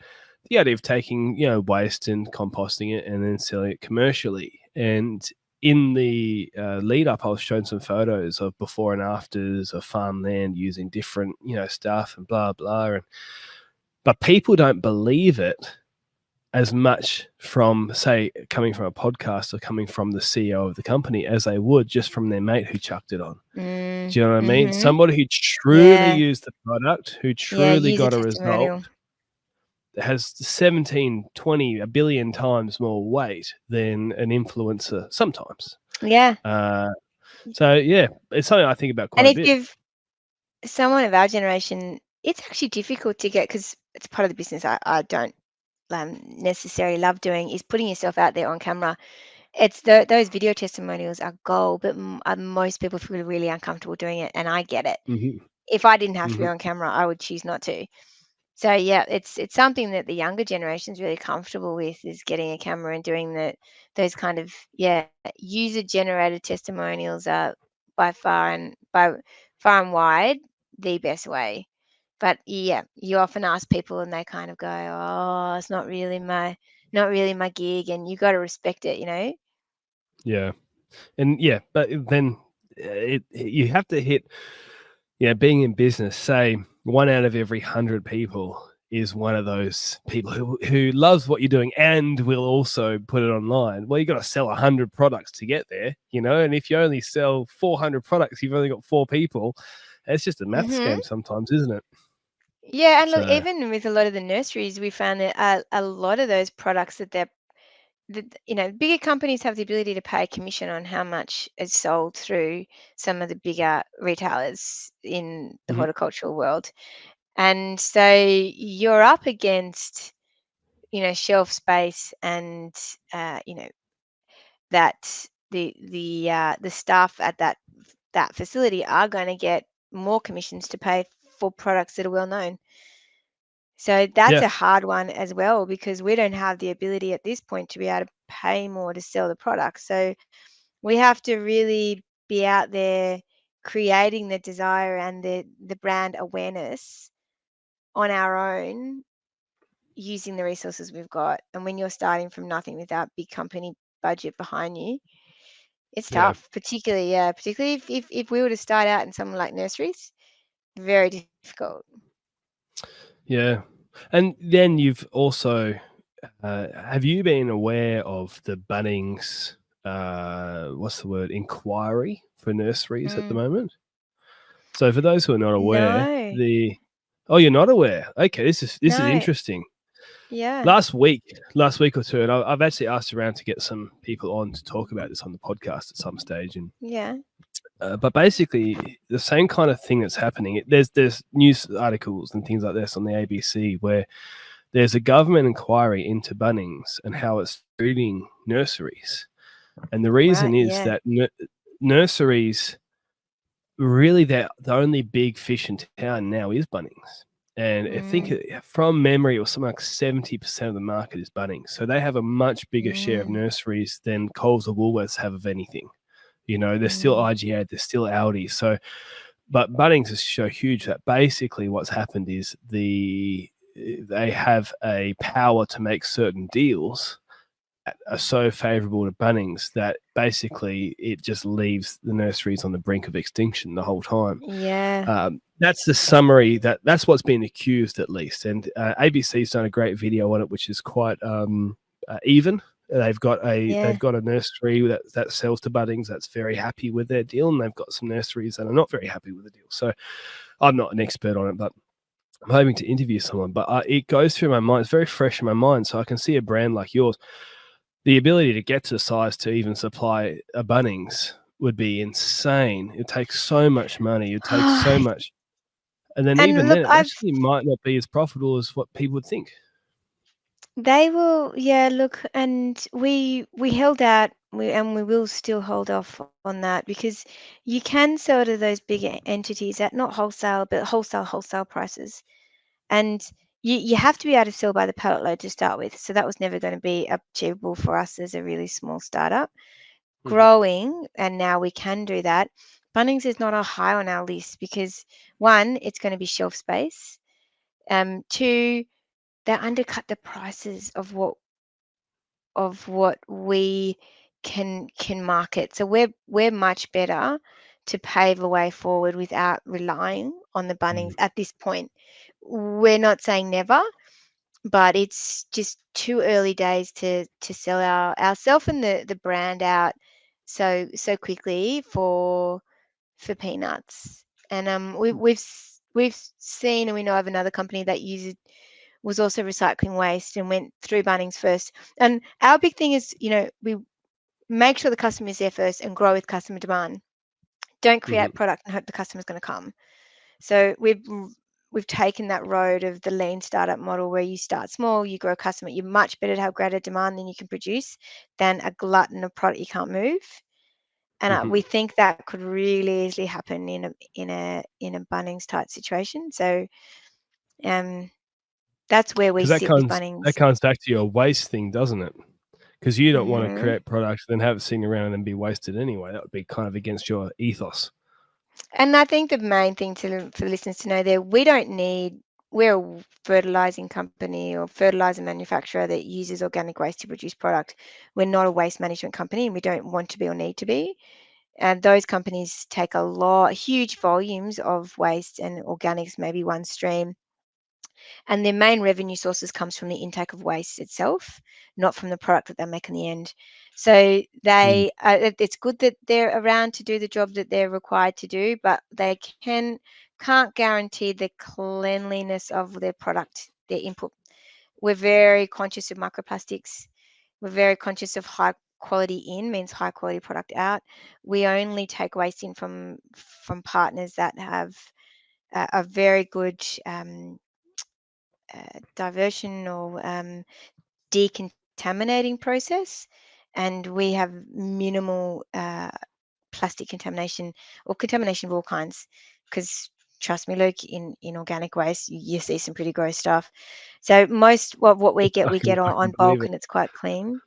the idea of taking waste and composting it and then selling it commercially, and in the lead up, I was shown some photos of before and afters of farmland using different stuff and blah blah, but people don't believe it as much from, say, coming from a podcast or coming from the CEO of the company as they would just from their mate who chucked it on. Mm. Do you know what I mean? Mhm. Somebody who truly Yeah. used the product, who Yeah, truly user got a result, testimonial. has 17, 20, a billion times more weight than an influencer sometimes. Yeah. Uh, so, yeah, it's something I think about And quite a if bit. you've someone of our generation, it's actually difficult to get, because it's part of the business I don't necessarily love doing, is putting yourself out there on camera. It's those video testimonials are gold, but most people feel really uncomfortable doing it, and I get it. Hmm. If I didn't have to be Hmm. on camera, I would choose not to. So yeah, it's something that the younger generation is really comfortable with, is getting a camera and doing those kind of, yeah, user generated testimonials are by far and wide the best way. But yeah, you often ask people and they kind of go, "Oh, it's not really my gig," and you got to respect it, you know. Yeah. And yeah, but then you have to hit, being in business, say 1 out of every 100 people is one of those people who loves what you're doing and will also put it online. Well, you got to sell 100 products to get there, and if you only sell 400 products, you've only got 4 people. It's just a maths Mhm. game sometimes, isn't it? Yeah, and look, So even with a lot of the nurseries, we found that a lot of those products that they're bigger companies have the ability to pay commission on how much is sold through some of the bigger retailers in the Mhm. horticultural world. And so you're up against, shelf space and, that the staff at that facility are going to get more commissions to pay for products that are well known. So that's a Yes. hard one as well, because we don't have the ability at this point to be able to pay more to sell the product. So we have to really be out there creating the desire and the brand awareness on our own, using the resources we've got. And when you're starting from nothing without big company budget behind you, it's Yeah. tough. Particularly if we were to start out in something like nurseries, very difficult. Yeah. And then you've also, have you been aware of the Bunnings, what's the word, inquiry for nurseries at the Mm. moment? So for those who are not aware, No, oh, you're not aware. Okay, this is no, interesting. yeah, Last week or two, and I've actually asked around to get some people on to talk about this on the podcast at some stage, and yeah. but basically the same kind of thing that's happening. There's news articles and things like this on the ABC where there's a government inquiry into Bunnings and how it's treating nurseries, and the reason Right, is yeah. that nurseries really the only big fish in town now is Bunnings. And I think Mm, from memory, it was something like 70% of the market is Bunnings. So they have a much bigger share of mm, nurseries than Coles or Woolworths have of anything. They're still mm. IGA, they're still Aldi. So, but Bunnings is so huge that basically what's happened is they have a power to make certain deals that are so favourable to Bunnings that basically it just leaves the nurseries on the brink of extinction the whole time. Yeah, That's the summary. That's what's been accused, at least. And ABC's done a great video on it, which is quite even. yeah. They've got a nursery that sells to Bunnings that's very happy with their deal, and they've got some nurseries that are not very happy with the deal. So I'm not an expert on it, but I'm hoping to interview someone. But it goes through my mind. It's very fresh in my mind, so I can see a brand like yours. The ability to get to the size to even supply a Bunnings would be insane. It takes so much money. It takes so much, and then And even look, then, it actually might not be as profitable as what people would think. they will, yeah, look, and we held out, and we will still hold off on that, because you can sell to those bigger entities at not wholesale, but wholesale prices. And you have to be able to sell by the pallet load to start with. So that was never going to be achievable for us as a really small startup. Mhm. Growing, and now we can do that. Bunnings is not a high on our list because, one, it's going to be shelf space. Two, they undercut the prices of what we can market. So we're much better to pave a way forward without relying on the Bunnings Mm. at this point. We're not saying never, but it's just too early days to sell ourself and the brand out so quickly for peanuts. And we've seen, and we know of another company that was also recycling waste and went through Bunnings first. And our big thing is, we make sure the customer is there first and grow with customer demand. Don't create Mhm. product and hope the customer's going to come. So we've taken that road of the lean startup model, where you start small, you grow customer. You're much better to have greater demand than you can produce than a glutton of product you can't move. And Mhm. we think that could really easily happen in a Bunnings type situation. So um, that's where we Because that sit with comes that Bunnings. comes back to your waste thing, doesn't it? Because you don't want to Hmm. create products and then have it sitting around and be wasted anyway. That would be kind of against your ethos. And I think the main thing for the listeners to know there, we're a fertilizing company or fertilizer manufacturer that uses organic waste to produce product. We're not a waste management company, and we don't want to be or need to be. And those companies take huge volumes of waste, and organics maybe one stream. And their main revenue sources comes from the intake of waste itself, not from the product that they make in the end. So Mm. it's good that they're around to do the job that they're required to do, but they can't guarantee the cleanliness of their product, their input. We're very conscious of microplastics. We're very conscious of high quality in means high quality product out. We only take waste in from partners that have a very good diversion or decontaminating process, and we have minimal plastic contamination or contamination of all kinds. Because trust me, Luke, in organic waste, you see some pretty gross stuff. So most of what we I get can on believe bulk, it. and it's quite clean.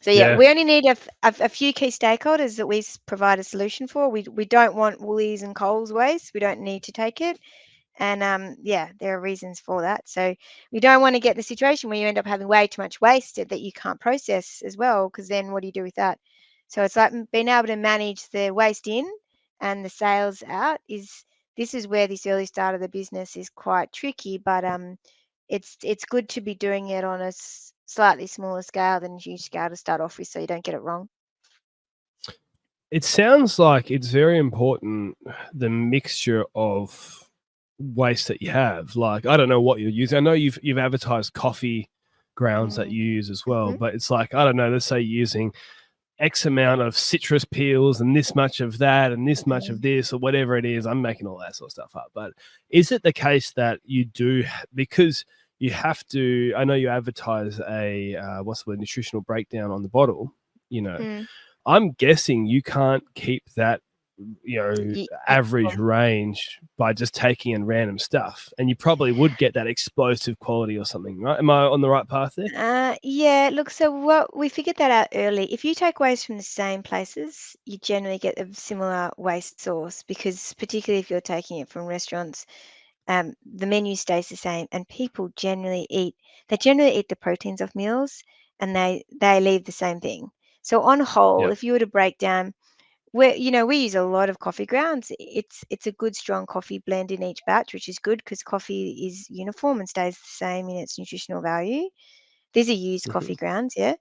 So yeah, Yeah. we only need a few key stakeholders that we provide a solution for. We don't want Woolies and Coles waste. We don't need to take it. And yeah, there are reasons for that. So you don't want to get in the situation where you end up having way too much waste that you can't process as well, because then what do you do with that? So it's like being able to manage the waste in and the sales out this is where this early start of the business is quite tricky, but it's good to be doing it on a slightly smaller scale than a huge scale to start off with, so you don't get it wrong. It sounds like it's very important, the mixture of waste that you have. Like, I don't know what you're using. I know you've advertised coffee grounds that Mm. you use as well, Hmm. but it's like, I don't know, let's say you're using X amount of citrus peels and this much of that and this much of Mm. this or whatever it is. I'm making all that sort of stuff up. But is it the case that you do, because you have to, I know you advertise a, what's the word, nutritional breakdown on the bottle, you know, Mm. I'm guessing you can't keep that, you know, Yeah. average range by just taking in random stuff. And you probably would get that explosive quality or something, right? Am I on the right path there? Yeah, look, so what we figured that out early. If you take waste from the same places, you generally get a similar waste source, because particularly if you're taking it from restaurants, the menu stays the same, and people generally eat the proteins of meals, and they leave the same thing. So on whole, Yeah. if you were to break down, we use a lot of coffee grounds. It's a good strong coffee blend in each batch, which is good because coffee is uniform and stays the same in its nutritional value. These are used Mm-hmm. coffee grounds, yeah.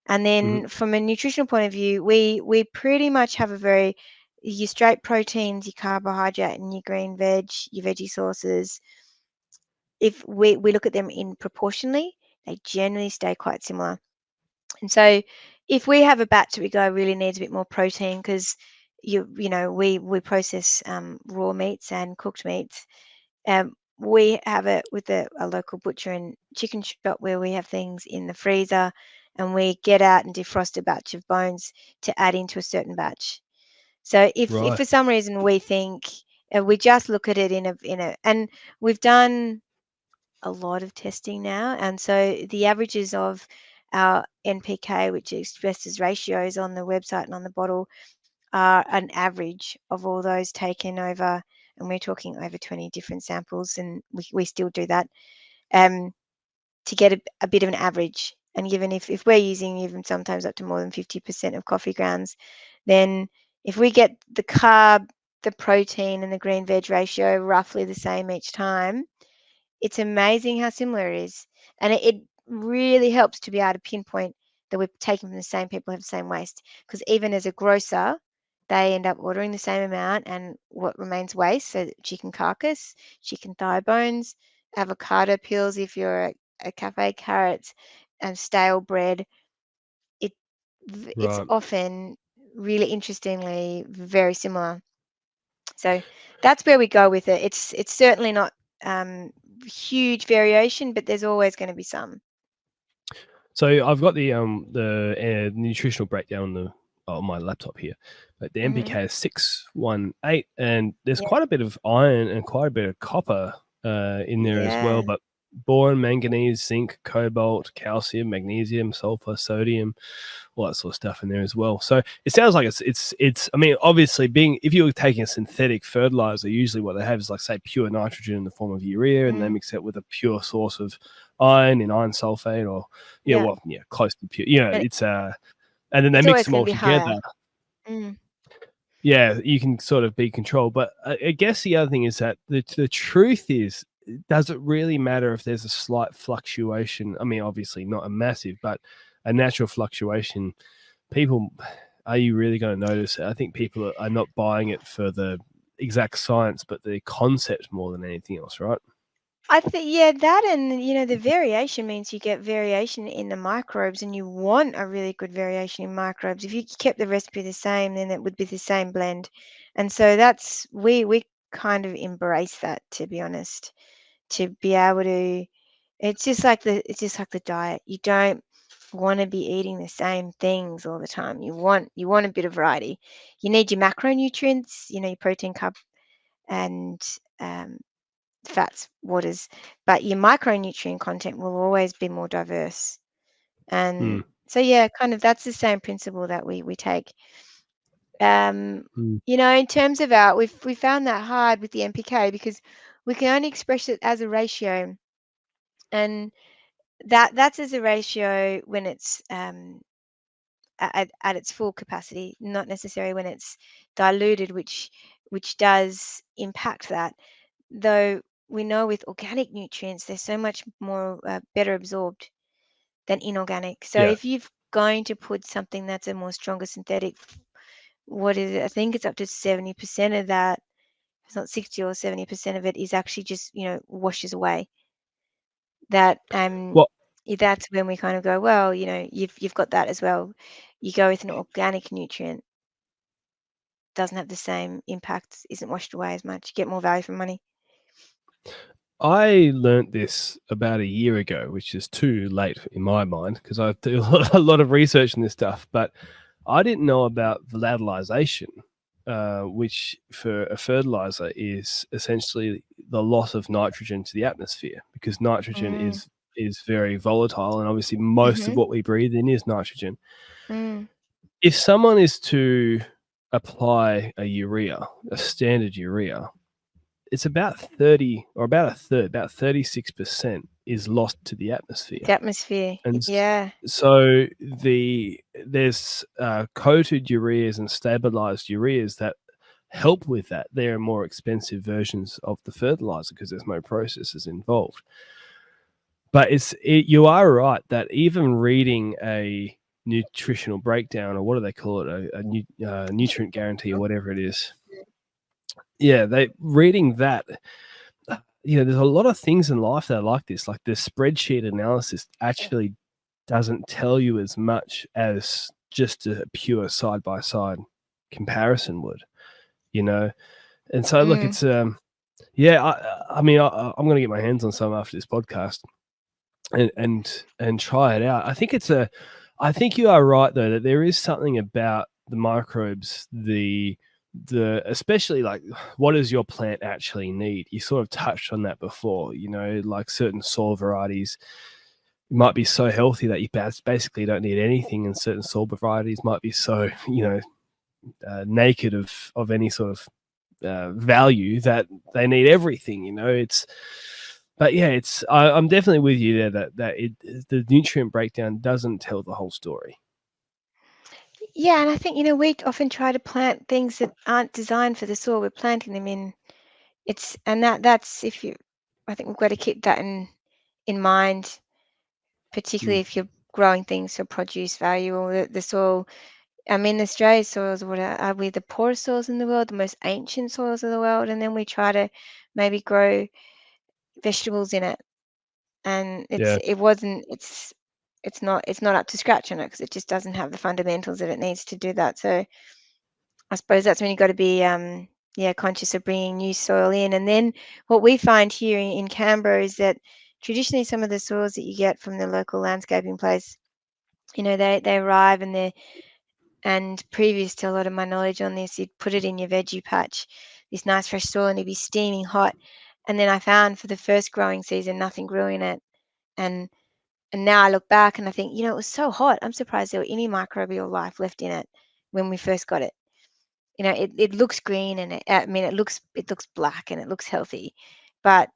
And Mm-hmm. then from a nutritional point of view, we pretty much have a very your straight proteins, your carbohydrate, and your green veg, your veggie sources. If we look at them in proportionally, they generally stay quite similar. And so if we have a batch that we go really needs a bit more protein, because we process raw meats and cooked meats. We have it with a local butcher and chicken shop where we have things in the freezer, and we get out and defrost a batch of bones to add into a certain batch. So if Right. for some reason we think we just look at it and we've done a lot of testing now, and so the averages of our NPK, which expresses ratios on the website and on the bottle, are an average of all those taken over, and we're talking over 20 different samples, and we still do that um, to get a bit of an average. And given if we're using even sometimes up to more than 50% of coffee grounds, then if we get the carb, the protein, and the green veg ratio roughly the same each time, it's amazing how similar it is. And it really helps to be able to pinpoint that we're taking from the same people who have the same waste. Because even as a grocer, they end up ordering the same amount, and what remains waste, so chicken carcass, chicken thigh bones, avocado peels if you're a cafe, carrots, and stale bread. It it's Right. often really interestingly very similar. So that's where we go with it. It's certainly not huge variation, but there's always going to be some. So I've got the nutritional breakdown on my laptop here, but the Hmm. NPK is 618, and there's Yeah, quite a bit of iron and quite a bit of copper in there as well. yeah, But boron, manganese, zinc, cobalt, calcium, magnesium, sulfur, sodium, all that sort of stuff in there as well. So it sounds like it's. I mean, obviously, being if you're taking a synthetic fertilizer, usually what they have is like say pure nitrogen in the form of urea, and they mm, mix it with a pure source of iron in iron sulfate or yeah. close to pure. And It's and then they it's mix always them going all to be together. higher. Mm, Yeah, you can sort of be controlled. But I guess the other thing is that the truth is, does it really matter if there's a slight fluctuation? I mean, obviously not a massive, but a natural fluctuation. People, are you really going to notice it? I think people are not buying it for the exact science, but the concept more than anything else, right? I think, yeah, that, and the variation means you get variation in the microbes, and you want a really good variation in microbes. If you kept the recipe the same, then it would be the same blend. And so that's we kind of embrace that, to be honest, to be able to. It's just like the diet. You don't want to be eating the same things all the time. You want a bit of variety. You need your macronutrients, your protein, carb, and um, fats, waters, but your micronutrient content will always be more diverse. And Mm, so, yeah, kind of that's the same principle that we take. Um, mm. in terms of we found that hard with the NPK because we can only express it as a ratio, and that's as a ratio when it's at its full capacity, not necessarily when it's diluted, which does impact that. Though we know with organic nutrients, they're so much more better absorbed than inorganic. So Yeah. if you're going to put something that's a more stronger synthetic, what is it? I think it's up to 70% of that. It's not 60 or 70% of it is actually just washes away. That Well, that's when we kind of go, well, you've got that as well. You go with an organic nutrient, doesn't have the same impact, isn't washed away as much. You get more value for money. I learnt this about a year ago, which is too late in my mind because I do a lot of research on this stuff. But I didn't know about volatilization, which for a fertilizer is essentially the loss of nitrogen to the atmosphere because nitrogen Mm. is very volatile, and obviously most of Mhm. what we breathe in is nitrogen. Mm. If someone is to apply a standard urea, it's about 30 or about a third, about 36% is lost to the atmosphere. The atmosphere. And Yeah. so there's coated ureas and stabilized ureas that help with that. They're more expensive versions of the fertilizer because there's no processes involved. But you are right that even reading a nutritional breakdown, or what do they call it, a nutrient guarantee or whatever it is, yeah, they reading that, there's a lot of things in life that are like this. Like the spreadsheet analysis actually doesn't tell you as much as just a pure side by side comparison would, you know. And so look, Mm. it's yeah, I mean, I'm going to get my hands on some after this podcast and try it out. I think you are right though that there is something about the microbes, the especially like what does your plant actually need? You sort of touched on that before, like certain soil varieties might be so healthy that you basically don't need anything, and certain soil varieties might be so naked of any sort of value that they need everything. But yeah, I'm definitely with you there that the nutrient breakdown doesn't tell the whole story. Yeah, and I think, we often try to plant things that aren't designed for the soil we're planting them in. That's if you I think we've got to keep that in mind, Mm, particularly if you're growing things for produce value or the soil. I mean, Australia's soils, what are we, the poorest soils in the world, the most ancient soils of the world, and then we try to maybe grow vegetables in it, and yeah. it's not up to scratch on it because it just doesn't have the fundamentals that it needs to do that. So I suppose that's when you've got to be yeah, conscious of bringing new soil in. And then what we find here in Canberra is that traditionally some of the soils that you get from the local landscaping place, they arrive and previous to a lot of my knowledge on this, you'd put it in your veggie patch, this nice fresh soil, and it'd be steaming hot. And then I found for the first growing season, nothing grew in it. And and now I look back and I think, it was so hot. I'm surprised there were any microbial life left in it when we first got it. It looks green and I mean it looks black and it looks healthy, but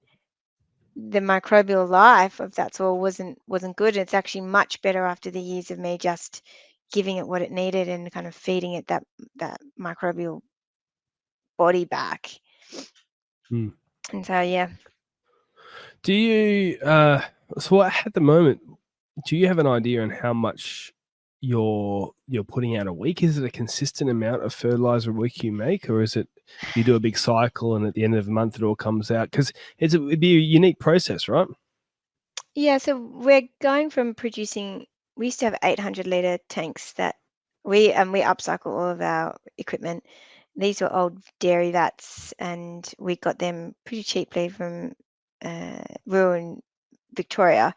the microbial life of that soil wasn't good. It's actually much better after the years of me just giving it what it needed and kind of feeding it that microbial body back. Mm. And so yeah. Do you? So at the moment, do you have an idea on how much you're putting out a week? Is it a consistent amount of fertilizer a week you make, or is it you do a big cycle and at the end of the month it all comes out? Because it'd be a unique process, right? Yeah, so we're going from producing. We used to have 800-liter tanks that we upcycle all of our equipment. These were old dairy vats, and we got them pretty cheaply from rural Victoria.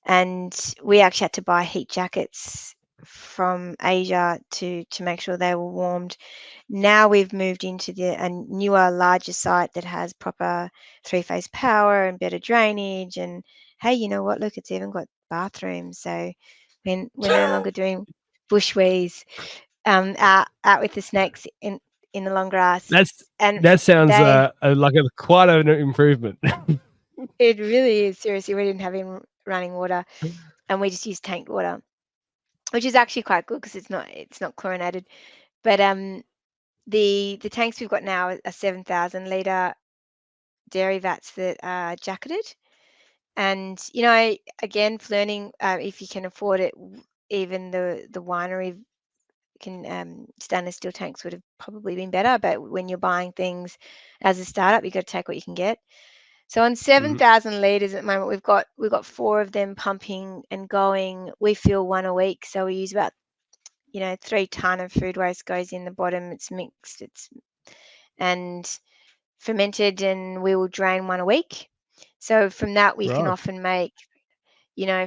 And we actually had to buy heat jackets from Asia to make sure they were warmed. Now we've moved into a newer, larger site that has proper 3-phase power and better drainage. And hey, you know what? Look, it's even got bathrooms. So we're no longer doing bushways out with the snakes in the long grass. And That sounds they like quite an improvement. it really is. Seriously, we didn't have in running water, and we just use tanked water, which is actually quite good because it's not chlorinated. But the tanks we've got now are 7,000-liter dairy vats that are jacketed. And again, learning if you can afford it, even the winery can stainless steel tanks would have probably been better. But when you're buying things as a startup, you've got to take what you can get. So on 7,000 liters at the moment, we've got 4 of them pumping and going. We fill 1 a week, so we use about 3 ton of food waste goes in the bottom. It's mixed, and fermented, and we will drain 1 a week. So from that, we can Right. often make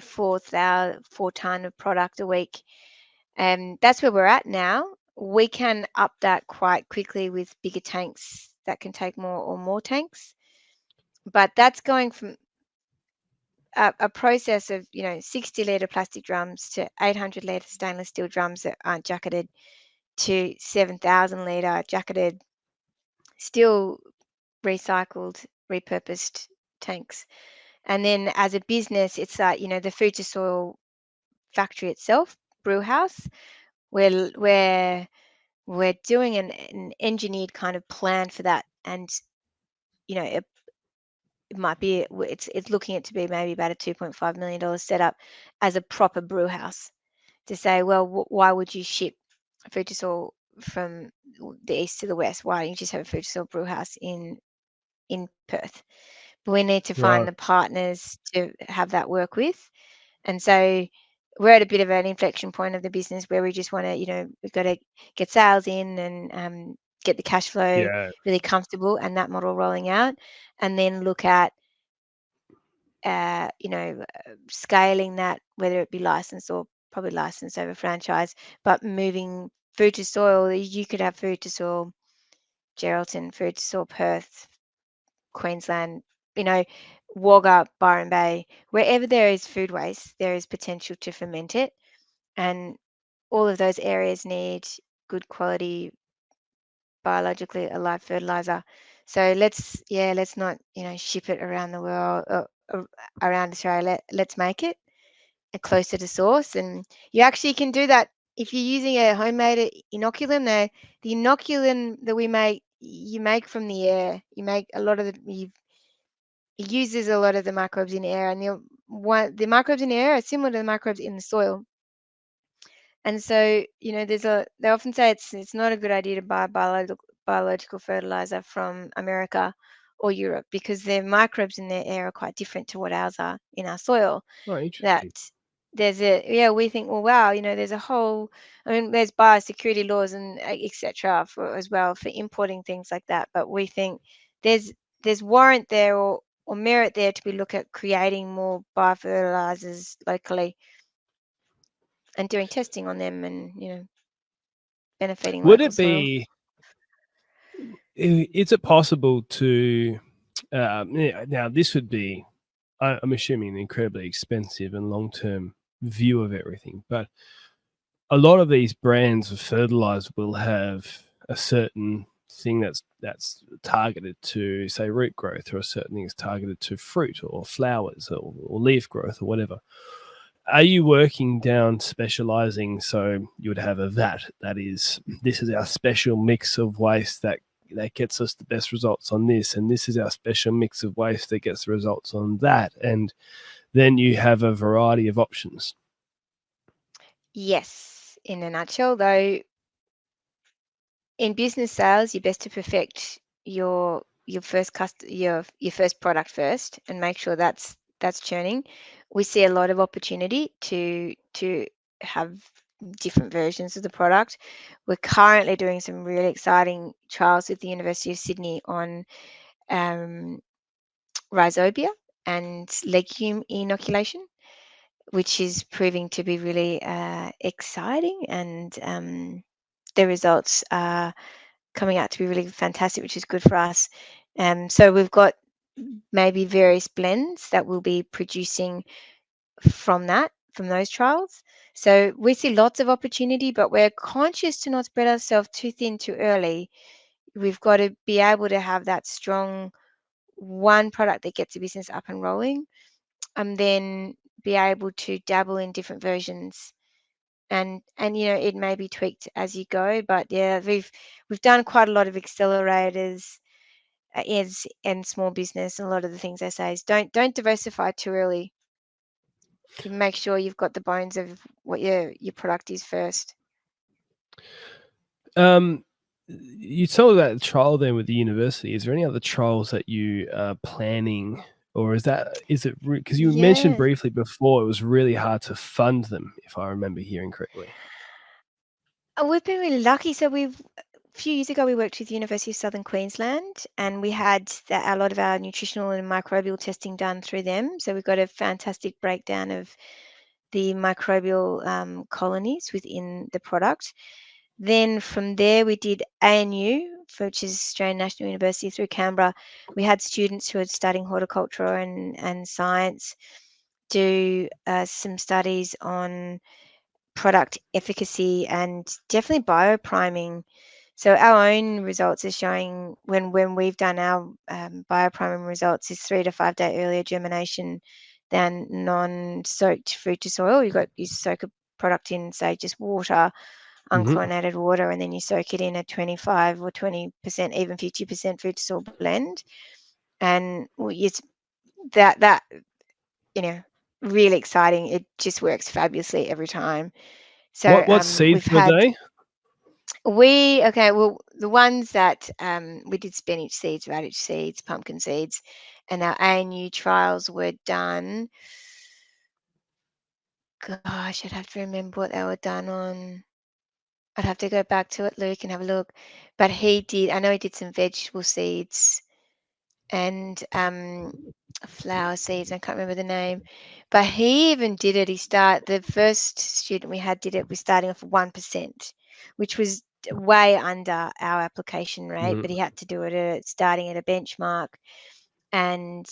4 ton of product a week. And that's where we're at now. We can up that quite quickly with bigger tanks that can take more tanks. But that's going from a process of 60-liter plastic drums to 800-liter stainless steel drums that aren't jacketed to 7,000-liter jacketed, still recycled, repurposed tanks. And then as a business, it's like the Food2Soil factory itself, brew house, where we're doing an engineered kind of plan for that. And it might be it's looking at to be maybe about a $2.5 million setup as a proper brew house, to say, well, why would you ship Food2Soil from the east to the west? Why don't you just have a Food2Soil brew house in Perth? But we need to find Right. the partners to have that work with. And so we're at a bit of an inflection point of the business where we just want to, we've got to get sales in and get the cash flow Yeah. really comfortable and that model rolling out, and then look at scaling that, whether it be licensed or probably licensed over franchise, but moving Food2Soil. You could have Food2Soil Geraldton, Food2Soil Perth, Queensland, Wagga, Byron Bay. Wherever there is food waste, there is potential to ferment it, and all of those areas need good quality biologically alive fertilizer. So let's not ship it around the world, around Australia. Let's make it closer to source. And you actually can do that if you're using a homemade inoculum. The inoculum that we make, you make from the air. You make a lot of it uses a lot of the microbes in the air, and the microbes in the air are similar to the microbes in the soil. And so, they often say it's not a good idea to buy biological fertilizer from America or Europe, because their microbes in their air are quite different to what ours are in our soil. Oh, That interesting. we think, well, wow, there's a whole, there's biosecurity laws and etc. for as well for importing things like that. But we think there's warrant there or merit there to be look at creating more biofertilizers locally and doing testing on them, and benefiting Would local it soil. be? Is it possible to? Now, this would be, I'm assuming, an incredibly expensive and long-term view of everything. But a lot of these brands of fertilizer will have a certain thing that's targeted to, say, root growth, or a certain thing is targeted to fruit or flowers or leaf growth or whatever. Are you working down specializing, so you would have a vat that is, this is our special mix of waste that gets us the best results on this, and this is our special mix of waste that gets the results on that, and then you have a variety of options? Yes, in a nutshell, though, in business sales, you're best to perfect your first product first and make sure that's churning. We see a lot of opportunity to have different versions of the product. We're currently doing some really exciting trials with the University of Sydney on rhizobia and legume inoculation, which is proving to be really exciting, and the results are coming out to be really fantastic, which is good for us. So we've got maybe various blends that we'll be producing from those trials. So we see lots of opportunity, but we're conscious to not spread ourselves too thin too early. We've got to be able to have that strong one product that gets the business up and rolling, and then be able to dabble in different versions, and it may be tweaked as you go. But yeah, we've done quite a lot of accelerators and small business, and a lot of the things I say is don't diversify too early. You make sure you've got the bones of what your product is first. You told about the trial then with the university. Is there any other trials that you are planning, or is it because you mentioned Yeah. briefly before it was really hard to fund them, if I remember hearing correctly? We've been really lucky. So a few years ago, we worked with the University of Southern Queensland, and we had a lot of our nutritional and microbial testing done through them. So we've got a fantastic breakdown of the microbial colonies within the product. Then from there, we did ANU, which is Australian National University through Canberra. We had students who are studying horticulture and science do some studies on product efficacy and definitely biopriming. So our own results are showing when we've done our biopriming results is 3 to 5 day earlier germination than non-soaked Food2Soil. You soak a product in, say, just water, unchlorinated water, and then you soak it in a 25 or 20%, even 50% Food2Soil blend, and it's that really exciting. It just works fabulously every time. So What seeds we've were had they? well, the ones that we did spinach seeds, radish seeds, pumpkin seeds, and our ANU trials were done. Gosh, I'd have to remember what they were done on. I'd have to go back to it, Luke, and have a look. But I know he did some vegetable seeds and flower seeds. I can't remember the name, but he even did it. The first student we had did it with starting off at 1%, which was way under our application rate, but he had to do it starting at a benchmark, and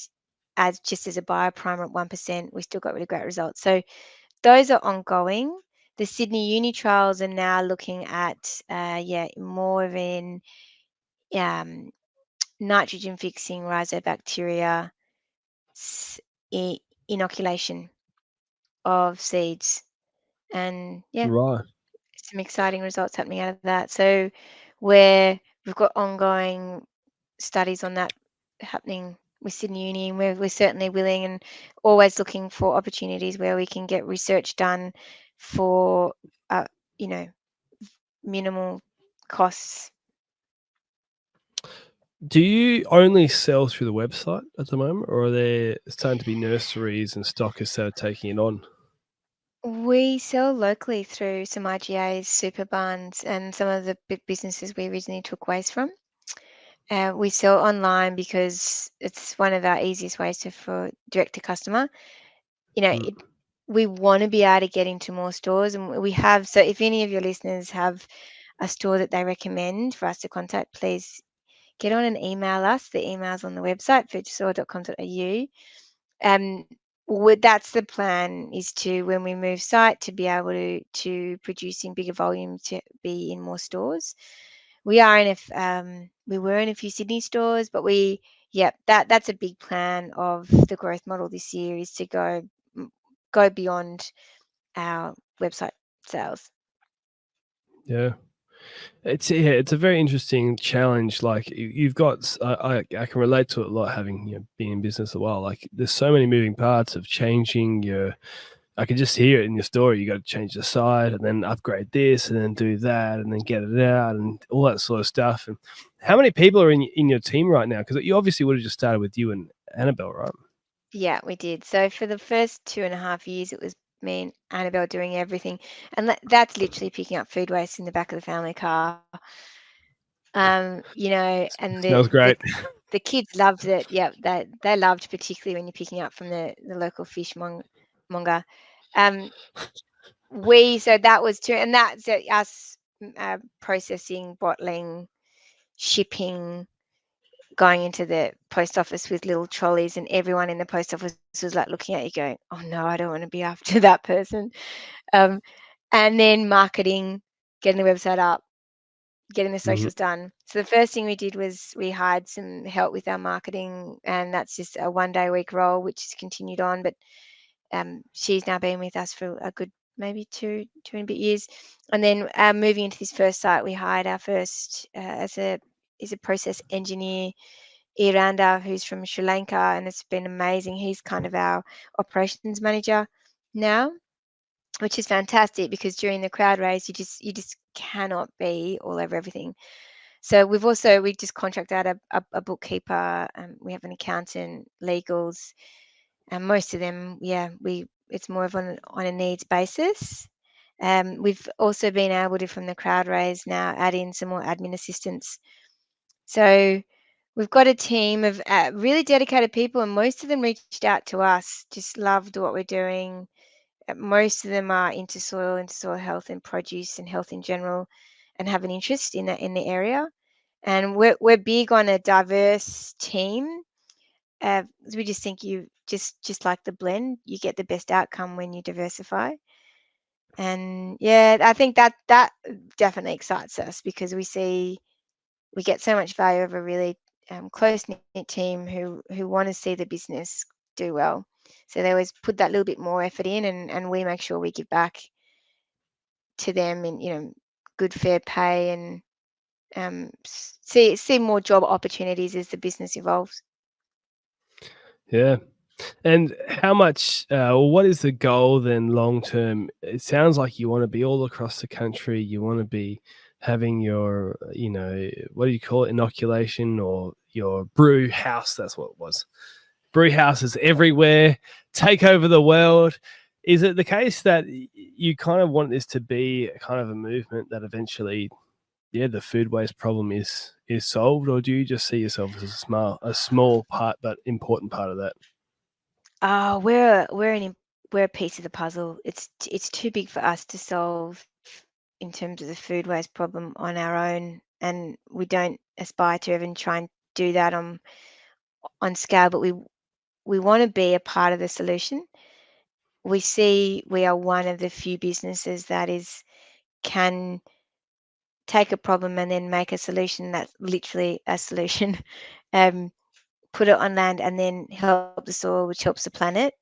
as a bioprimer at 1%, we still got really great results. So those are ongoing. The Sydney Uni trials are now looking at more of an nitrogen fixing rhizobacteria inoculation of seeds, and Right. some exciting results happening out of that. So we've got ongoing studies on that happening with Sydney Uni, and we're certainly willing and always looking for opportunities where we can get research done for minimal costs. Do you only sell through the website at the moment, or are there starting to be nurseries and stockists that are taking it on? We sell locally through some IGAs, super barns, and some of the big businesses we originally took waste from. We sell online because it's one of our easiest ways for direct to customer. We want to be able to get into more stores, and we have. So if any of your listeners have a store that they recommend for us to contact, please get on and email us. The email's on the website, food2soil.com.au. That's the plan, is to, when we move site, to be able to produce in bigger volumes, to be in more stores. We were in a few Sydney stores, but that's a big plan of the growth model this year, is to go beyond our website sales. Yeah. It's a very interesting challenge. Like you've got, I can relate to it a lot, having been in business a while. Like there's so many moving parts of changing your I can just hear it in your story. You got to change the site and then upgrade this and then do that and then get it out and all that sort of stuff. And how many people are in your team right now? Because you obviously would have just started with you and Annabel, right? Yeah, we did. So for the first 2.5 years, it was me and Annabelle doing everything, and that's literally picking up food waste in the back of the family car. And Smells great. the kids loved it. Yeah, they loved, particularly when you're picking up from the local monger. Um, so that was two, and that's us processing, bottling, shipping, going into the post office with little trolleys, and everyone in the post office was like looking at you going, oh no, I don't want to be after that person. um, and then marketing, getting the website up, getting the socials done. So the first thing we did was we hired some help with our marketing, and that's just a 1 day a week role, which has continued on. But she's now been with us for a good maybe two and a bit years. And then moving into this first site, we hired our first is a process engineer, Iranda, who's from Sri Lanka, and it's been amazing. He's kind of our operations manager now, which is fantastic because during the crowd race, you just cannot be all over everything. So we just contract out a bookkeeper, we have an accountant, legals, and most of them, it's more of on a needs basis. We've also been able to, from the crowd raise now, add in some more admin assistants. So we've got a team of really dedicated people, and most of them reached out to us, just loved what we're doing. Most of them are into soil health and produce and health in general, and have an interest in the area. And we're big on a diverse team. We just think you just like the blend, you get the best outcome when you diversify. And yeah, I think that definitely excites us because we get so much value of a really close knit team who want to see the business do well. So they always put that little bit more effort in, and we make sure we give back to them in good fair pay, and see more job opportunities as the business evolves. Yeah. And how much, what is the goal then long term? It sounds like you want to be all across the country. You want to be having your, what do you call it, inoculation or your brew house. That's what it was. Brew houses everywhere, take over the world. Is it the case that you kind of want this to be kind of a movement that eventually, the food waste problem is solved, or do you just see yourself as a small part but important part of that? Oh, we're a piece of the puzzle. It's too big for us to solve in terms of the food waste problem on our own, and we don't aspire to even try and do that on scale. But we want to be a part of the solution. We see we are one of the few businesses that can take a problem and then make a solution that's literally a solution. um, Put it on land and then help the soil, which helps the planet.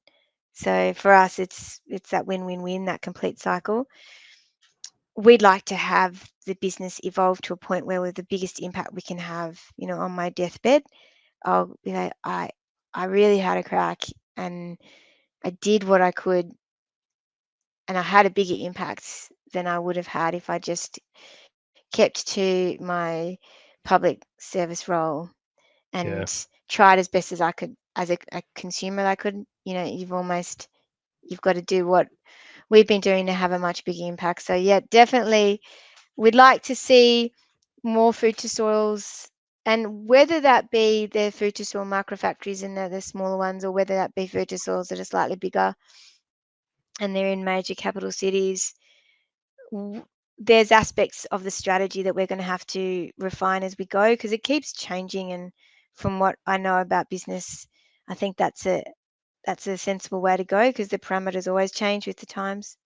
So for us, it's that win-win-win, that complete cycle. We'd like to have the business evolve to a point where we're the biggest impact we can have. On my deathbed, I'll be like, I really had a crack, and I did what I could, and I had a bigger impact than I would have had if I just kept to my public service role Yeah. and tried as best as I could as a consumer. I could, you've got to do what we've been doing to have a much bigger impact. So yeah, definitely we'd like to see more Food2Soils, and whether that be the Food2Soil micro factories and the smaller ones, or whether that be Food2Soils that are slightly bigger and they're in major capital cities. There's aspects of the strategy that we're going to have to refine as we go, because it keeps changing. And from what I know about business, I think that's a sensible way to go, because the parameters always change with the times.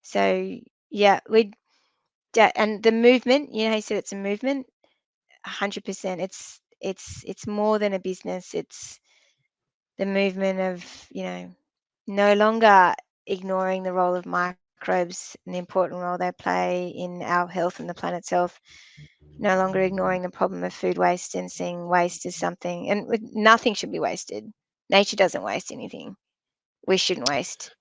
So yeah, and the movement, he said it's a movement. 100%. It's more than a business. It's the movement of no longer ignoring the role of microbes and the important role they play in our health and the planet's health. No longer ignoring the problem of food waste and seeing waste as something, and nothing should be wasted. Nature doesn't waste anything. We shouldn't waste.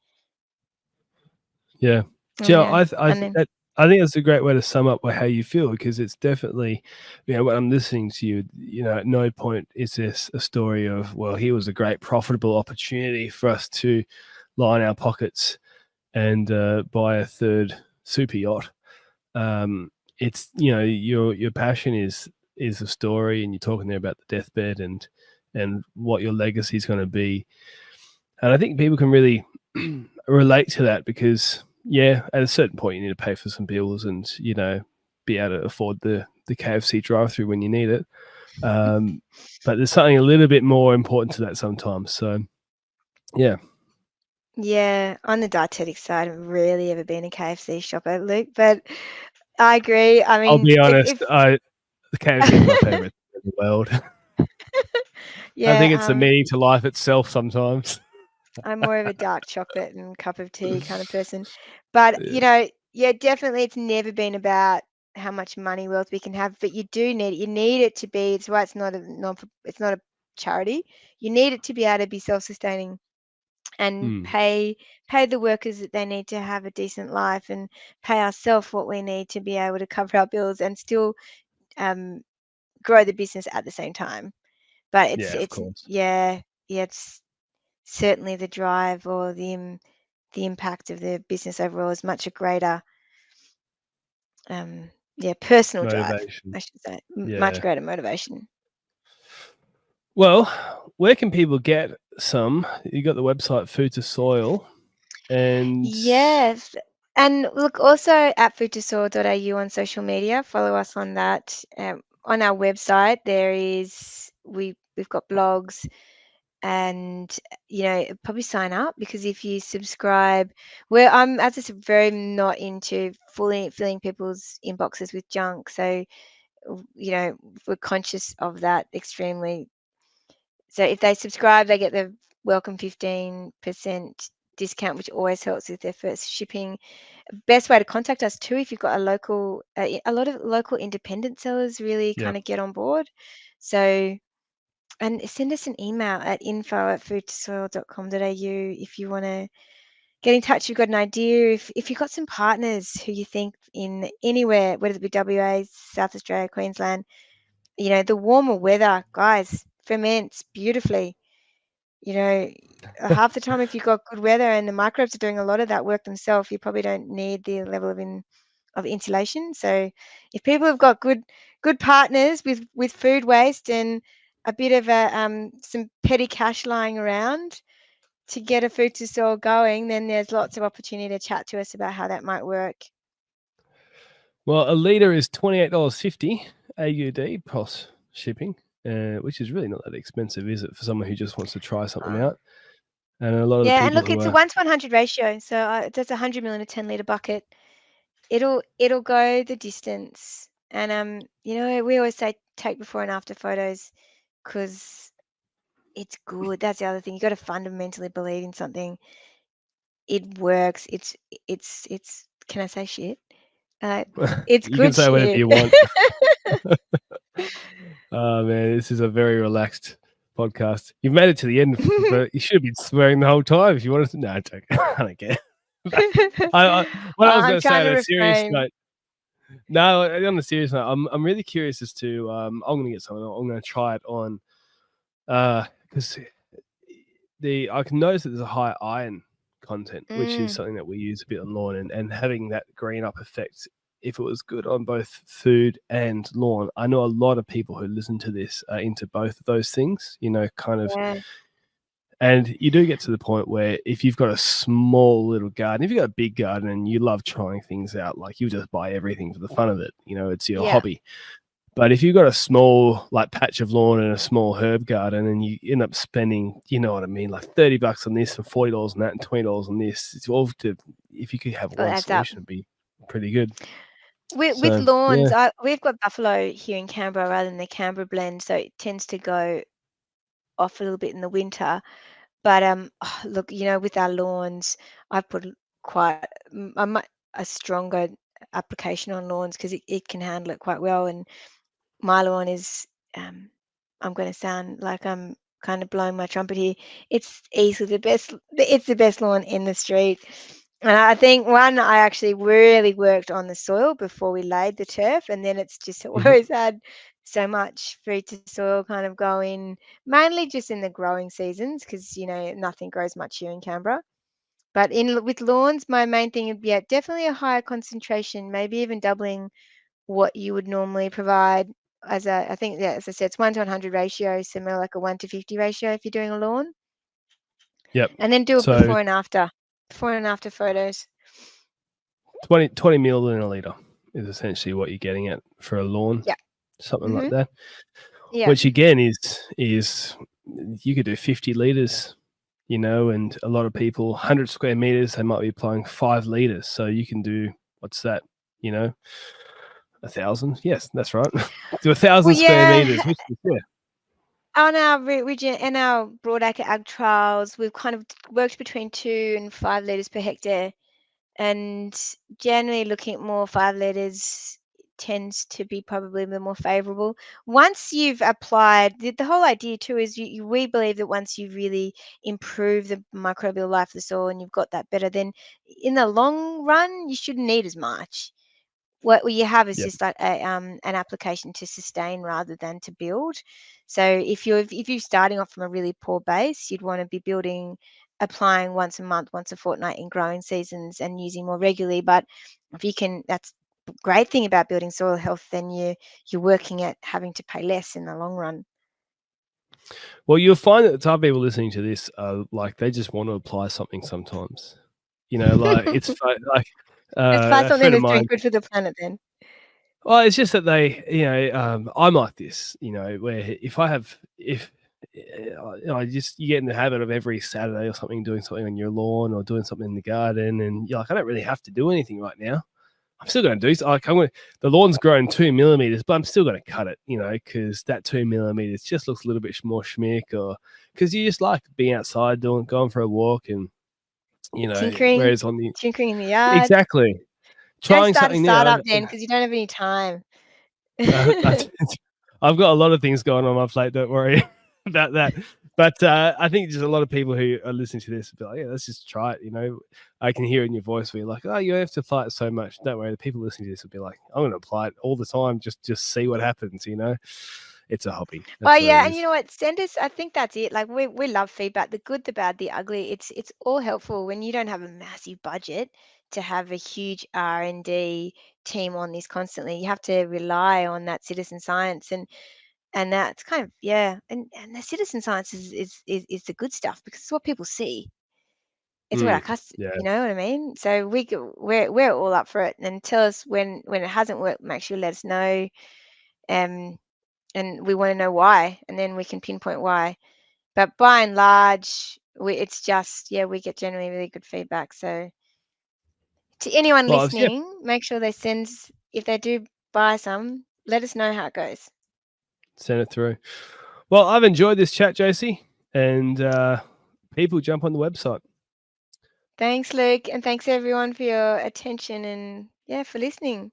Yeah. Oh Joe, yeah, and then I think that's a great way to sum up how you feel, because it's definitely, when I'm listening to you, at no point is this a story of, well, here was a great profitable opportunity for us to line our pockets and buy a third super yacht. It's, your passion is a story, and you're talking there about the deathbed and what your legacy is going to be. And I think people can really relate to that, because, at a certain point you need to pay for some bills and, be able to afford the KFC drive-through when you need it. But there's something a little bit more important to that sometimes. So, yeah. yeah, on the dietetic side, I've rarely ever been a KFC shopper, Luke, but I agree. I I'll mean, be honest, if the KFC is my favorite in the world. I think it's the yeah, meaning to life itself sometimes. I'm more of a dark chocolate and cup of tea kind of person. But, Yeah. yeah, definitely it's never been about how much money wealth we can have, but you do need it. You need it to be, it's why it's not a it's not a charity. You need it to be able to be self-sustaining and Mm, pay the workers that they need to have a decent life, and pay ourselves what we need to be able to cover our bills and still um, grow the business at the same time. But yeah, of it's course. yeah, it's certainly the drive or the impact of the business overall is much a greater personal drive, Motivation. I should say, much Yeah. greater motivation. Well, where can people get some? You got the website Food2Soil, and Yes. And look also at food2soil.au on social media. Follow us on that. On our website, we've got blogs, and probably sign up, because if you subscribe, where I'm, as I said, very not into fully filling people's inboxes with junk. So we're conscious of that extremely. So if they subscribe, they get the welcome 15% discount, which always helps with their first shipping. Best way to contact us too, if you've got a lot of local independent sellers really yeah. kind of get on board. So, and send us an email at info@food2soil.com.au if you want to get in touch. You've got an idea. If you've got some partners who you think in anywhere, whether it be WA, South Australia, Queensland, the warmer weather, guys, ferments beautifully. You know, half the time, if you've got good weather and the microbes are doing a lot of that work themselves, you probably don't need the level of insulation. So, if people have got good partners with food waste and a bit of some petty cash lying around to get a food to soil going, then there's lots of opportunity to chat to us about how that might work. Well, a litre is $28.50 AUD plus shipping, which is really not that expensive, is it, for someone who just wants to try something Uh, out? And a lot of the yeah, and people look, who it's a are 1 to 100 ratio, so that's 100 ml in a 10 litre bucket. It'll go the distance. And we always say take before and after photos, because it's good. That's the other thing. You got to fundamentally believe in something. It works. It's can I say shit? Uh, it's you can good say whatever shit. you want. Oh man, this is a very relaxed podcast. You've made it to the end, but you should have been swearing the whole time if you wanted to. No, it's okay. I don't care. What I was I'm going to say trying on to a serious refrain. note. No, on a serious note, I'm really curious as to. I'm going to get something. I'm going to try it on, because I can notice that there's a high iron content, which is Mm, something that we use a bit on lawn, and having that green up effect, if it was good on both food and lawn. I know a lot of people who listen to this are into both of those things, kind of. yeah, And you do get to the point where if you've got a small little garden, if you've got a big garden and you love trying things out, like you just buy everything for the fun of it, it's your yeah. hobby. But if you've got a small patch of lawn and a small herb garden, and you end up spending, you know what I mean, like $30 on this and $40 on that and $20 on this, it's all to, if you could have It one adds up. solution, it'd be pretty good. With So lawns, yeah, we've got buffalo here in Canberra rather than the Canberra blend, so it tends to go off a little bit in the winter. But look, with our lawns, I've put quite a stronger application on lawns, because it can handle it quite well. And my lawn is, um, I'm going to sound like I'm kind of blowing my trumpet here. It's easily the best. It's the best lawn in the street. I think one, I actually really worked on the soil before we laid the turf, and then it's just always had so much food to soil kind of going, mainly just in the growing seasons because nothing grows much here in Canberra. But with lawns, my main thing would be definitely a higher concentration, maybe even doubling what you would normally provide I think, yeah, as I said, it's 1 to 100 ratio, similar like a 1 to 50 ratio if you're doing a lawn. Yep. And then do it So before and after photos. 20 mil in a litre is essentially what you're getting at for a lawn. Yeah. Something like Mm-hmm. that. Yeah. Which again is you could do 50 litres, and a lot of people, 100 square meters, they might be applying 5 litres. So you can do, what's that, 1,000? Yes, that's right. Do 1,000 Well, square yeah. meters, which is, yeah. On our region and our broadacre ag trials, we've kind of worked between 2 and 5 litres per hectare. And generally looking at more 5 litres tends to be probably the more favourable. Once you've applied, the whole idea too is we believe that once you really improve the microbial life of the soil and you've got that better, then in the long run, you shouldn't need as much. What you have is Yep. just like an application to sustain rather than to build. So if you're starting off from a really poor base, you'd want to be applying once a month, once a fortnight in growing seasons and using more regularly. But if you can, that's the great thing about building soil health, then you're working at having to pay less in the long run. Well, you'll find that the type of people listening to this are like, they just want to apply something sometimes. Like it's like Let's find a something friend of that's doing mine. good for the planet then. Well, it's just that they, I'm like this, where if you get in the habit of every Saturday or something doing something on your lawn or doing something in the garden, and you're like, I don't really have to do anything right now. I'm still going to do like the lawn's grown 2 millimeters, but I'm still going to cut it, because that 2 millimeters just looks a little bit more schmick, or because you just like being outside, going for a walk, and Tinkering, whereas on the tinkering in the yard. exactly Don't trying start a something new. startup then because you don't have any time. I've got a lot of things going on my plate. Don't worry about that. But I think just a lot of people who are listening to this will be like, yeah, let's just try it. I can hear it in your voice where you're like, oh, you don't have to apply it so much. Don't worry. The people listening to this will be like, I'm going to apply it all the time. Just see what happens. It's a hobby. Oh That's what yeah, it and you is. know what? Send us. I think that's it. Like we love feedback, the good, the bad, the ugly. It's all helpful when you don't have a massive budget to have a huge R&D team on this constantly. You have to rely on that citizen science, and that's kind of, yeah. And the citizen science is the good stuff because it's what people see. It's what our customers, Yeah. you know what I mean? So we're all up for it. And tell us when it hasn't worked. Make sure you let us know. Um, and we want to know why, and then we can pinpoint why. But by and large, it's just, yeah, we get generally really good feedback. So to anyone Well, yeah, listening, make sure they send, if they do buy some, let us know how it goes. send it through. Well, I've enjoyed this chat, Josie, and people jump on the website. Thanks, Luke, and thanks everyone for your attention and, yeah, for listening.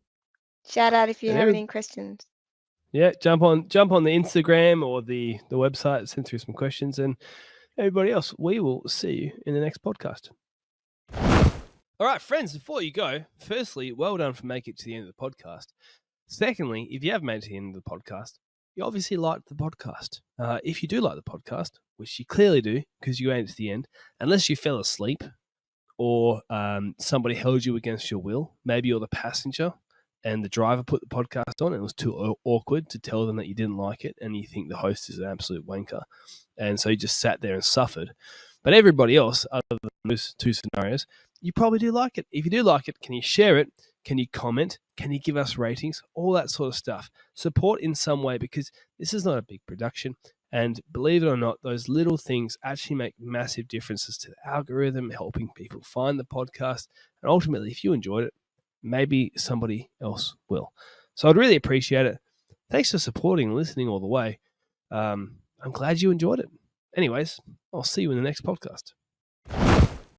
Shout out if you And have any questions. yeah, jump on the Instagram or the website, send through some questions, and everybody else, we will see you in the next podcast. All right, friends, before you go, firstly, well done for making it to the end of the podcast. Secondly, if you have made it to the end of the podcast, you obviously liked the podcast. If you do like the podcast, which you clearly do because you made it to the end, unless you fell asleep or somebody held you against your will, maybe you're the passenger and the driver put the podcast on and it was too awkward to tell them that you didn't like it and you think the host is an absolute wanker. And so you just sat there and suffered. But everybody else, other than those two scenarios, you probably do like it. If you do like it, can you share it? Can you comment? Can you give us ratings? All that sort of stuff. Support in some way because this is not a big production. And believe it or not, those little things actually make massive differences to the algorithm, helping people find the podcast. And ultimately, if you enjoyed it, maybe somebody else will. So I'd really appreciate it. Thanks for supporting and listening all the way. I'm glad you enjoyed it. Anyways, I'll see you in the next podcast.